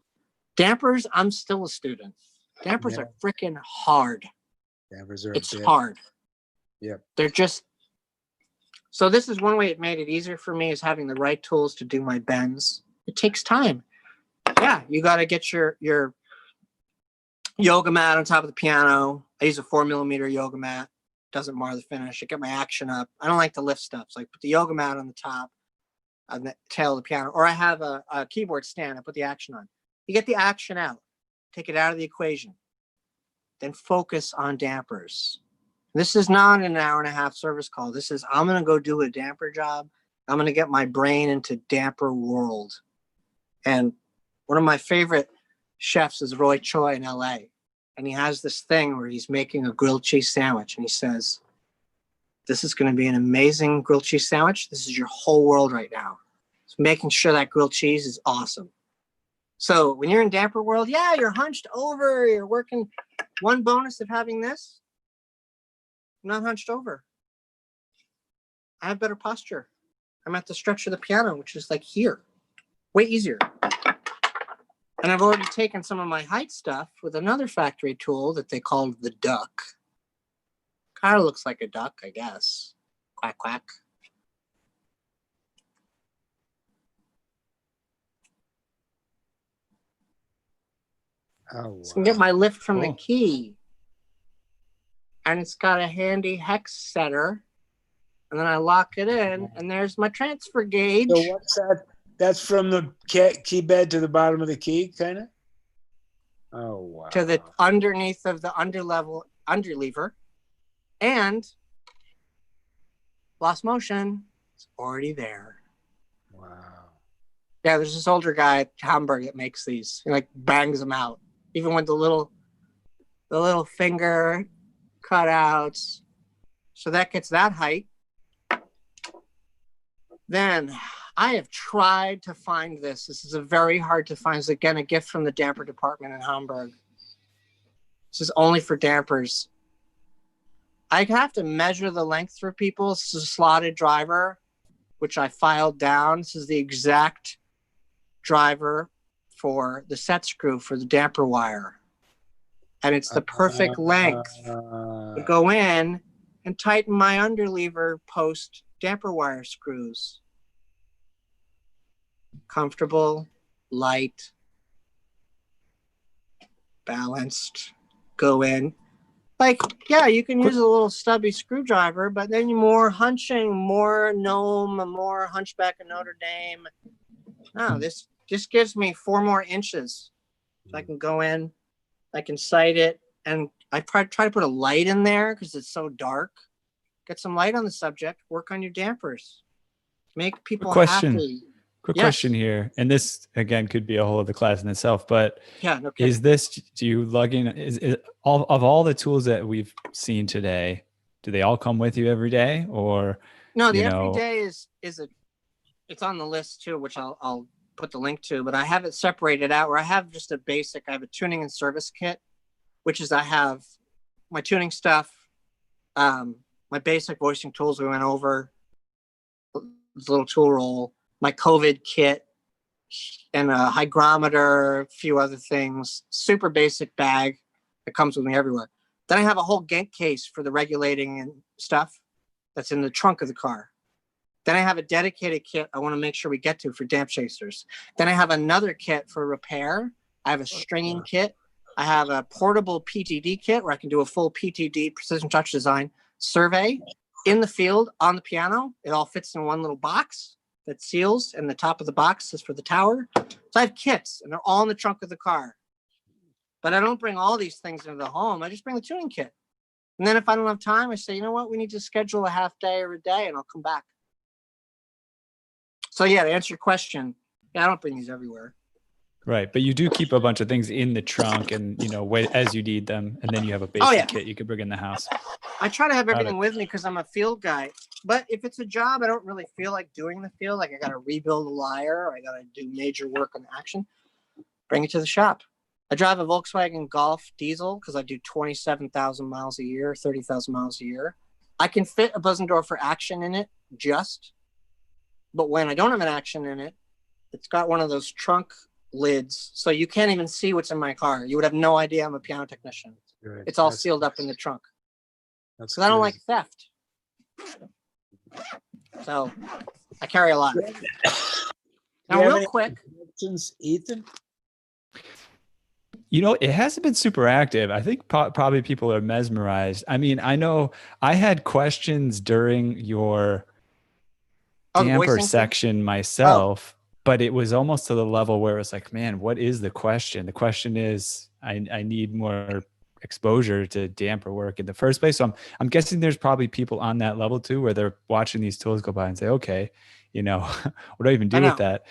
Dampers, I'm still a student. Dampers are freaking hard. Dampers are it's hard. Yep. They're just, so this is one way it made it easier for me is having the right tools to do my bends. It takes time. Yeah, you got to get your yoga mat on top of the piano. I use a 4 millimeter yoga mat. Doesn't mar the finish. I get my action up. I don't like to lift stuff. So I put the yoga mat on the top, on the tail of the piano, or I have a keyboard stand. I put the action on. You get the action out. Take it out of the equation. Then focus on dampers. This is not an 1.5-hour service call. This is, I'm going to go do a damper job. I'm going to get my brain into damper world. And one of my favorite chefs is Roy Choi in LA. And he has this thing where he's making a grilled cheese sandwich. And he says, this is going to be an amazing grilled cheese sandwich. This is your whole world right now. So making sure that grilled cheese is awesome. So when you're in damper world, yeah, you're hunched over, you're working. One bonus of having this, I'm not hunched over. I have better posture. I'm at the stretch of the piano, which is like here. Way easier. And I've already taken some of my height stuff with another factory tool that they called the duck. Kind of looks like a duck, I guess. Quack, quack. Oh, wow. So I can get my lift from the key. And it's got a handy hex setter. And then I lock it in, and there's my transfer gauge. So what's that? That's from the key bed to the bottom of the key, kind of? Oh, wow. To the underneath of the underlever. And lost motion is already there. Wow. Yeah, there's this older guy at Hamburg that makes these. He like bangs them out, even with the little finger cutouts. So that gets that height. Then I have tried to find this. This is a very hard to find. It's again a gift from the damper department in Hamburg. This is only for dampers. I have to measure the length for people. This is a slotted driver, which I filed down. This is the exact driver for the set screw for the damper wire. And it's the perfect length to go in and tighten my underlever post damper wire screws. Comfortable, light, balanced, go in. Like, yeah, you can use a little stubby screwdriver, but then you're more hunching, more gnome, more hunchback of Notre Dame. No, this just gives me 4 more inches. So I can go in, I can sight it, and I try to put a light in there because it's so dark. Get some light on the subject, work on your dampers. Make people happy. Quick question here, and this again could be a whole other class in itself, but yeah, no kidding. is this, do you lug in, is all the tools that we've seen today, do they all come with you every day, or no? The every day is it's on the list too, which I'll put the link to, but I have it separated out where I have just a basic. I have a tuning and service kit, which is I have my tuning stuff, my basic voicing tools we went over, this little tool roll, my COVID kit, and a hygrometer, a few other things, super basic bag that comes with me everywhere. Then I have a whole gate case for the regulating and stuff that's in the trunk of the car. Then I have a dedicated kit I want to make sure we get to for damp chasers. Then I have another kit for repair. I have a stringing kit. I have a portable PTD kit where I can do a full PTD, precision touch design, survey in the field on the piano. It all fits in one little box that seals, and the top of the box is for the tower. So I have kits, and they're all in the trunk of the car. But I don't bring all these things into the home. I just bring the tuning kit. And then if I don't have time, I say, you know what, we need to schedule a half day or a day, and I'll come back. So yeah, to answer your question, yeah, I don't bring these everywhere. Right, but you do keep a bunch of things in the trunk, and wait as you need them, and then you have a basic kit you can bring in the house. I try to have everything with me because I'm a field guy. But if it's a job I don't really feel like doing in the field, like I got to rebuild a lyre, or I got to do major work on action, bring it to the shop. I drive a Volkswagen Golf diesel because I do 27,000 miles a year, 30,000 miles a year. I can fit a Bösendorfer action in it but when I don't have an action in it, it's got one of those trunk lids, so you can't even see what's in my car. You would have no idea I'm a piano technician. Good. It's all sealed up in the trunk. That's because I don't like theft. So I carry a lot. Now, real quick, Ethan. It hasn't been super active. I think probably people are mesmerized. I mean, I know I had questions during your damper section myself, but it was almost to the level where it was like, man, what is the question? The question is, I need more exposure to damper work in the first place. So I'm guessing there's probably people on that level too, where they're watching these tools go by and say, okay, what do I even do with that?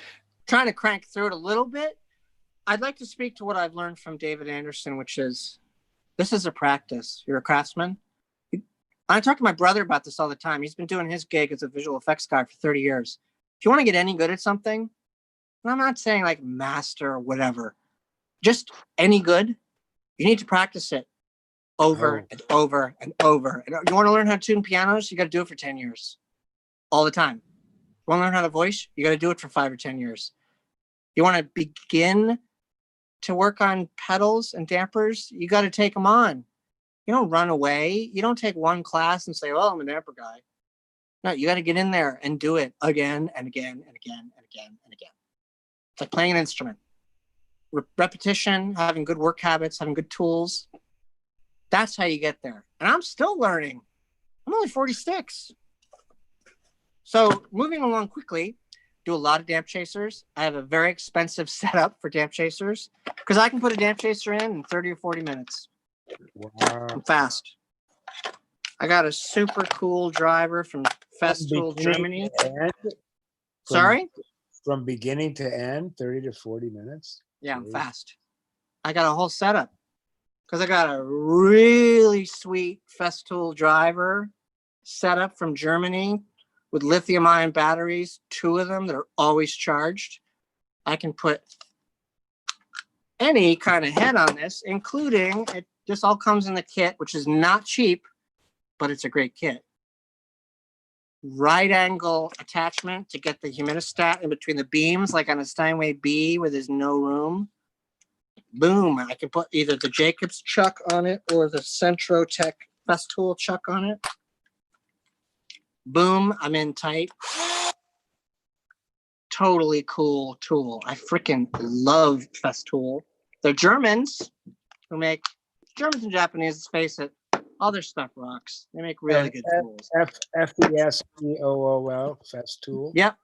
Trying to crank through it a little bit. I'd like to speak to what I've learned from David Anderson, which is, this is a practice. You're a craftsman. I talk to my brother about this all the time. He's been doing his gig as a visual effects guy for 30 years. If you want to get any good at something, and I'm not saying like master or whatever, just any good, you need to practice it over and over and over. And you want to learn how to tune pianos? You got to do it for 10 years, all the time. You want to learn how to voice? You got to do it for 5 or 10 years. You want to begin to work on pedals and dampers? You got to take them on. You don't run away. You don't take one class and say, well, I'm a damper guy. No, you got to get in there and do it again and again and again and again and again. It's like playing an instrument. Repetition, having good work habits, having good tools. That's how you get there. And I'm still learning. I'm only 46. So moving along quickly, do a lot of damp chasers. I have a very expensive setup for damp chasers because I can put a damp chaser in 30 or 40 minutes. Wow. I'm fast. I got a super cool driver from Festool, Germany. Sorry? From beginning to end, 30 to 40 minutes. Yeah, I'm fast. I got a whole setup because I got a really sweet Festool driver set up from Germany with lithium-ion batteries, 2 of them that are always charged. I can put any kind of head on this, including it. This all comes in the kit, which is not cheap, but it's a great kit. Right angle attachment to get the humidistat in between the beams, like on a Steinway B where there's no room. Boom, I can put either the Jacobs chuck on it or the Centrotech Festool chuck on it. Boom, I'm in tight. Totally cool tool. I freaking love Festool. They're Germans who make, Germans and Japanese, let's face it, all their stuff rocks. They make really good tools. Festool, Festool. Yep.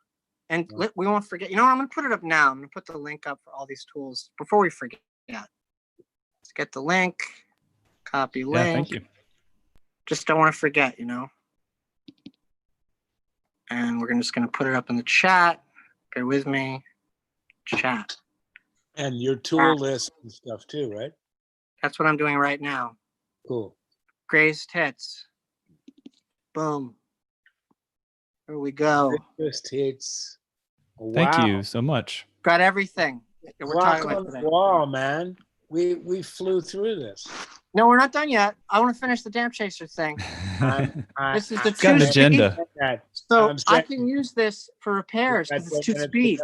And we won't forget. You know what? I'm going to put it up now. I'm going to put the link up for all these tools before we forget. Let's get the link. Copy link. Yeah, thank you. Just don't want to forget, you know. And we're just going to put it up in the chat. Bear with me. Chat. And your tool list and stuff too, right? That's what I'm doing right now. Cool. Grazed hits. Boom. Here we go. Just hits. Wow. Thank you so much. Got everything that we're Clock talking on about the today. wall, man. We flew through this. No, we're not done yet. I want to finish the damp chaser thing. This is the It's got an 2 agenda. So I can use this for repairs because it's 2 speed.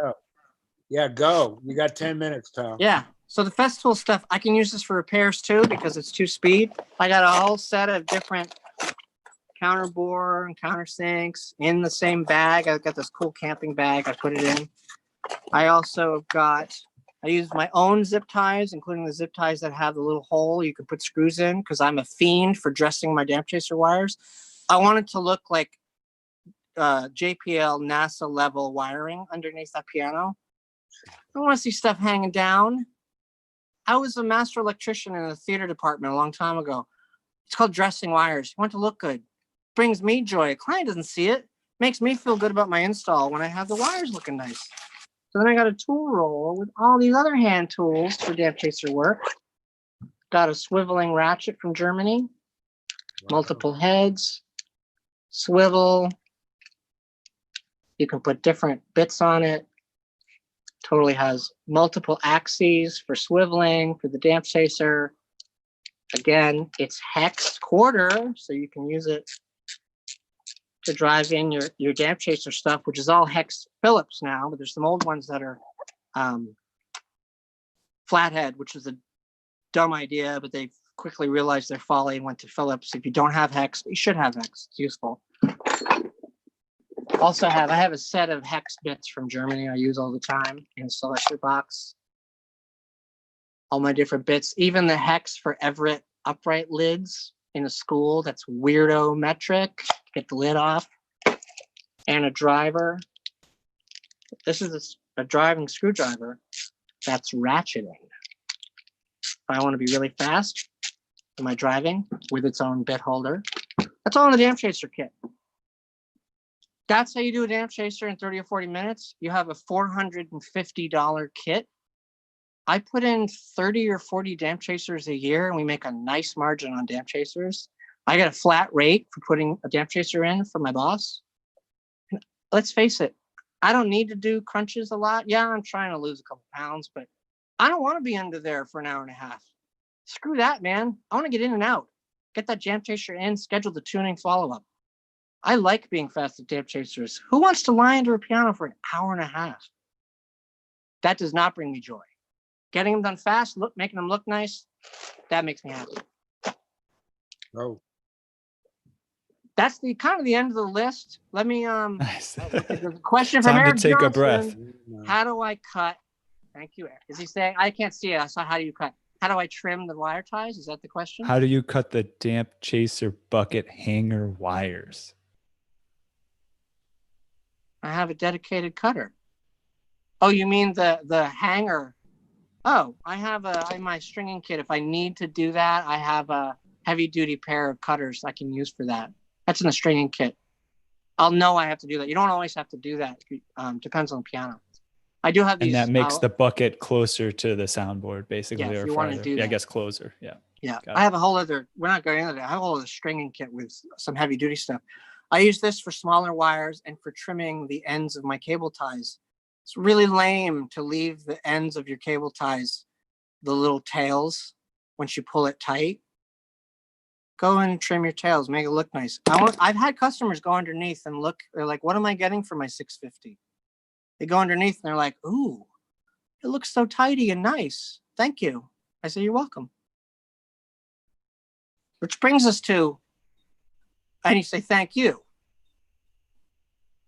Yeah, go. You got 10 minutes, pal. Yeah. So the Festool stuff, I can use this for repairs too because it's 2 speed. I got a whole set of different counter bore and countersinks in the same bag. I've got this cool camping bag. I put it in. I also got, I use my own zip ties, including the zip ties that have the little hole you can put screws in because I'm a fiend for dressing my damp chaser wires. I want it to look like JPL NASA level wiring underneath that piano. I don't want to see stuff hanging down. I was a master electrician in the theater department a long time ago. It's called dressing wires. You want it to look good. Brings me joy. A client doesn't see it. Makes me feel good about my install when I have the wires looking nice. So then I got a tool roll with all these other hand tools for damp chaser work. Got a swiveling ratchet from Germany. Wow. Multiple heads. Swivel. You can put different bits on it. Totally has multiple axes for swiveling for the damp chaser. Again, it's hex quarter, so you can use it to drive in your damp chaser stuff, which is all hex Phillips now, but there's some old ones that are flathead, which is a dumb idea, but they quickly realized their folly and went to Phillips. If you don't have hex, you should have hex. It's useful. Also I have a set of hex bits from Germany I use all the time in a selector box. All my different bits, even the hex for Everett upright lids in a school that's weirdo metric, get the lid off, and a driver. This is a driving screwdriver that's ratcheting. If I want to be really fast in my driving with its own bit holder. That's all in the damp chaser kit. That's how you do a damp chaser in 30 or 40 minutes. You have a $450 kit. I put in 30 or 40 damp chasers a year and we make a nice margin on damp chasers. I get a flat rate for putting a damp chaser in for my boss. Let's face it, I don't need to do crunches a lot. Yeah, I'm trying to lose a couple pounds, but I don't want to be under there for an hour and a half. Screw that, man. I want to get in and out. Get that damp chaser in, schedule the tuning follow-up. I like being fast at damp chasers. Who wants to lie under a piano for an hour and a half? That does not bring me joy. Getting them done fast, making them look nice, that makes me happy. Oh. That's the kind of the end of the list. Let me Nice. there's a question from Time Eric to take Johnson. a breath. How do I cut? Thank you, Eric. Is he saying I can't see it? So how do you cut? How do I trim the wire ties? Is that the question? How do you cut the damp chaser bucket hanger wires? I have a dedicated cutter. Oh, you mean the hanger? Oh, I have in my stringing kit. If I need to do that, I have a heavy duty pair of cutters I can use for that. That's in the stringing kit. I'll know I have to do that. You don't always have to do that. Depends on the piano. I do have these. And that makes the bucket closer to the soundboard, basically, Yeah, if or you wanna farther. do Yeah, I that. guess closer. Yeah. Yeah, Got I it. have a whole other. We're not going into that. I have a whole other stringing kit with some heavy duty stuff. I use this for smaller wires and for trimming the ends of my cable ties. It's really lame to leave the ends of your cable ties, the little tails, once you pull it tight. Go in and trim your tails, make it look nice. I've had customers go underneath and look. They're like, "What am I getting for my 650?" They go underneath and they're like, "Ooh, it looks so tidy and nice. Thank you." I say, "You're welcome." Which brings us to, and you say, "Thank you."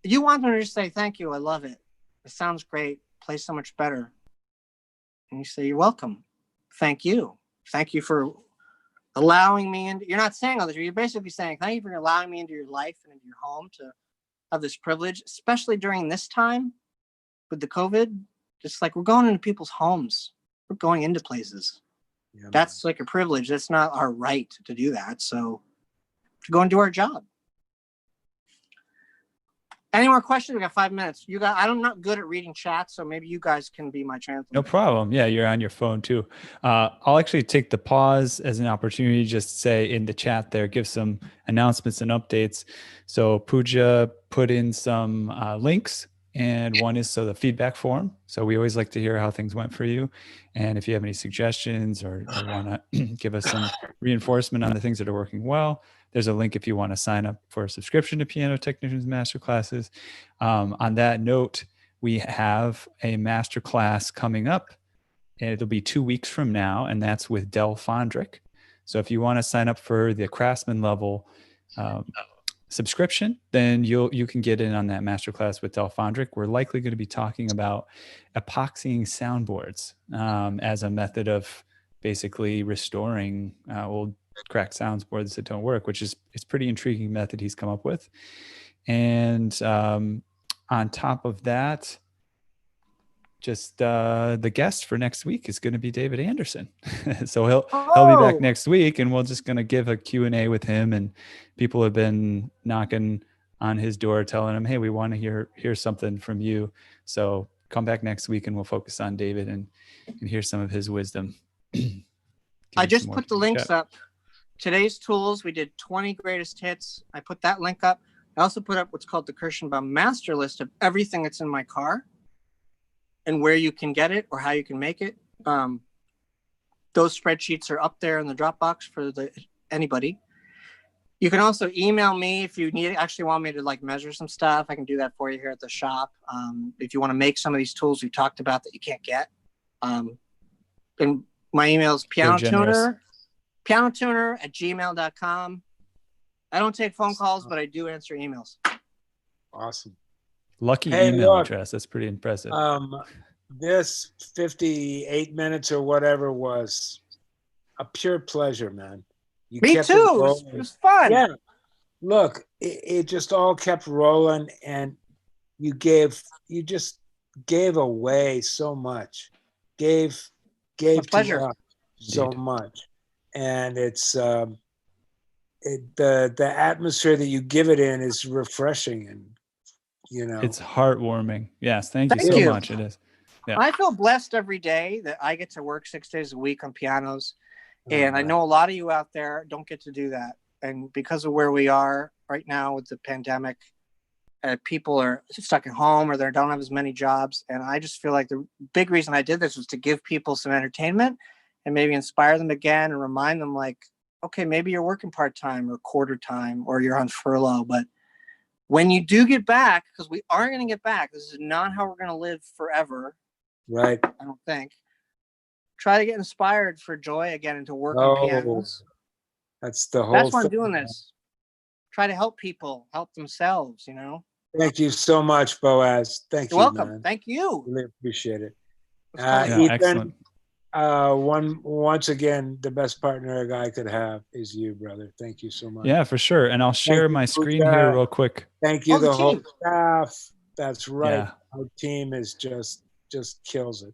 You want them to just say, "Thank you, I love it. It sounds great. Plays so much better." And you say, "You're welcome. Thank you. Thank you for allowing me into." You're not saying all this. You're basically saying, "Thank you for allowing me into your life and into your home to have this privilege," especially during this time with the COVID. Just like we're going into people's homes. We're going into places. Yeah, That's like a privilege. That's not our right to do that. So to go and do our job. Any more questions? We got 5 minutes. I'm not good at reading chat, so maybe you guys can be my translator. No problem. Yeah, you're on your phone too. I'll actually take the pause as an opportunity to just say in the chat there, give some announcements and updates. So Pooja put in some links, and one is the feedback form. So we always like to hear how things went for you. And if you have any suggestions or want to give us some reinforcement on the things that are working well, there's a link if you want to sign up for a subscription to Piano Technicians Masterclasses. On that note, we have a masterclass coming up, and it'll be 2 weeks from now, and that's with Del Fondrick. So if you want to sign up for the Craftsman level subscription, then you can get in on that masterclass with Del Fondrick. We're likely going to be talking about epoxying soundboards as a method of basically restoring old cracked soundboards that don't work, which is it's pretty intriguing method he's come up with. And on top of that, just the guest for next week is going to be David Anderson. So he'll be back next week, and we're just going to give a Q&A with him. And people have been knocking on his door telling him, "Hey, we want to hear something from you." So come back next week and we'll focus on David and hear some of his wisdom. I just put the links up. Today's tools, we did 20 greatest hits. I put that link up. I also put up what's called the Kirschenbaum master list of everything that's in my car and where you can get it or how you can make it. Those spreadsheets are up there in the Dropbox for anybody. You can also email me if you actually want me to like measure some stuff. I can do that for you here at the shop. If you want to make some of these tools we talked about that you can't get. And my email is pianotuner@gmail.com. I don't take phone calls, but I do answer emails. Awesome. Lucky email address. That's pretty impressive. This 58 minutes or whatever was a pure pleasure, man. Me too. It was fun. Yeah. Look, it just all kept rolling, and you just gave away so much. Gave pleasure. to us so much. And it's the atmosphere that you give it in is refreshing, and it's heartwarming. Yes, thank you so much. It is. Yeah. I feel blessed every day that I get to work 6 days a week on pianos, and I know a lot of you out there don't get to do that. And because of where we are right now with the pandemic, people are stuck at home or they don't have as many jobs. And I just feel like the big reason I did this was to give people some entertainment and maybe inspire them again and remind them like, okay, maybe you're working part-time or quarter time or you're on furlough, but when you do get back, because we are going to get back, this is not how we're going to live forever. Right. I don't think. Try to get inspired for joy again and to work on pianos. That's the whole That's why thing, I'm doing man. this. Try to help people, help themselves, Thank you so much, Boaz. Thank you, welcome. man. Thank you. Really appreciate it. Ethan, excellent. Once again, the best partner a guy could have is you, brother. Thank you so much. Yeah, for sure. And I'll share my screen here real quick. Thank you, the whole team. staff. That's right. Yeah. Our team is just kills it.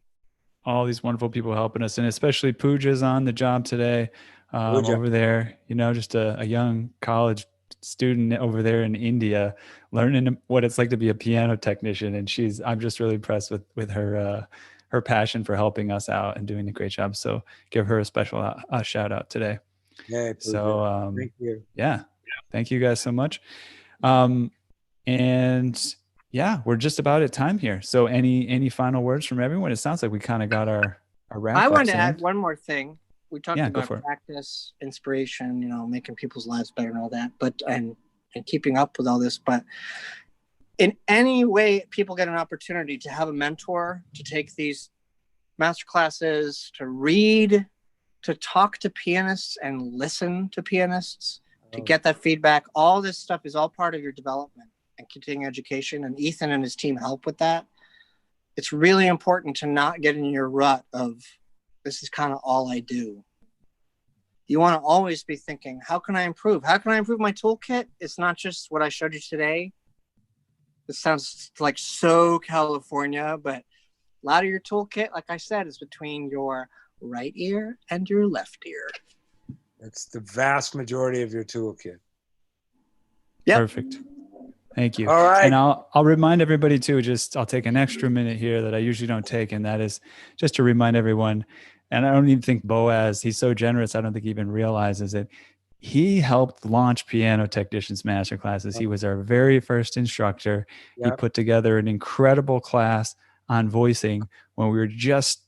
All these wonderful people helping us, and especially Pooja's on the job today. Would ya? over there, just a young college student over there in India, learning what it's like to be a piano technician. And I'm just really impressed with her, her passion for helping us out and doing a great job. So give her a special shout out today. Yeah, So, thank you. Yeah, thank you guys so much. And yeah, we're just about at time here. So any final words from everyone? It sounds like we kind of got our wrap up. I wanted to add one more thing. We talked go about for it. practice, inspiration, making people's lives better and all that, but and keeping up with all this. But in any way people get an opportunity to have a mentor, to take these master classes, to read, to talk to pianists and listen to pianists, to get that feedback, all this stuff is all part of your development and continuing education. And Ethan and his team help with that. It's really important to not get in your rut of, this is kind of all I do. You want to always be thinking, how can I improve? How can I improve my toolkit? It's not just what I showed you today. This sounds like so California, but a lot of your toolkit, like I said, is between your right ear and your left ear. That's the vast majority of your toolkit. Yep. Perfect. Thank you. All right. And I'll remind everybody too, I'll take an extra minute here that I usually don't take. And that is just to remind everyone, and I don't even think Boaz, he's so generous, I don't think he even realizes it. He helped launch Piano Technicians Masterclasses. He was our very first instructor. Yep. He put together an incredible class on voicing when we were just,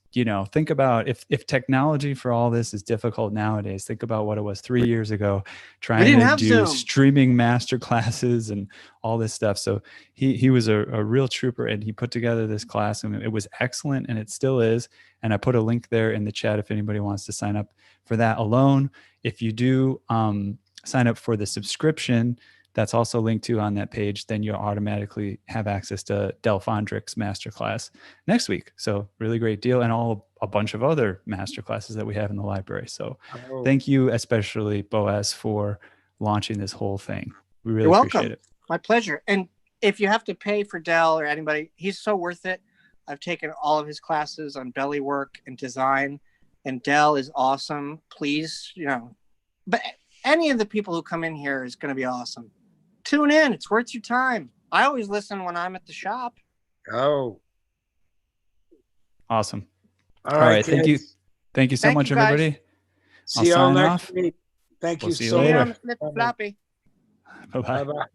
think about if technology for all this is difficult nowadays, think about what it was 3 years ago, trying to do streaming master classes and all this stuff. So he was a real trooper, and he put together this class, and it was excellent, and it still is. And I put a link there in the chat if anybody wants to sign up for that alone. If you do sign up for the subscription, that's also linked to on that page, then you'll automatically have access to Del Fondrick's masterclass next week. So really great deal, and a bunch of other masterclasses that we have in the library. So thank you, especially Boaz, for launching this whole thing. We really appreciate it. My pleasure. And if you have to pay for Del or anybody, he's so worth it. I've taken all of his classes on belly work and design, and Del is awesome. Please, but any of the people who come in here is going to be awesome. Tune in. It's worth your time. I always listen when I'm at the shop. Oh. Awesome. All right. Thank you. Thank you so much, everybody. See you all next week. Thank you see you so later. much. Flip floppy. Bye-bye. Bye-bye.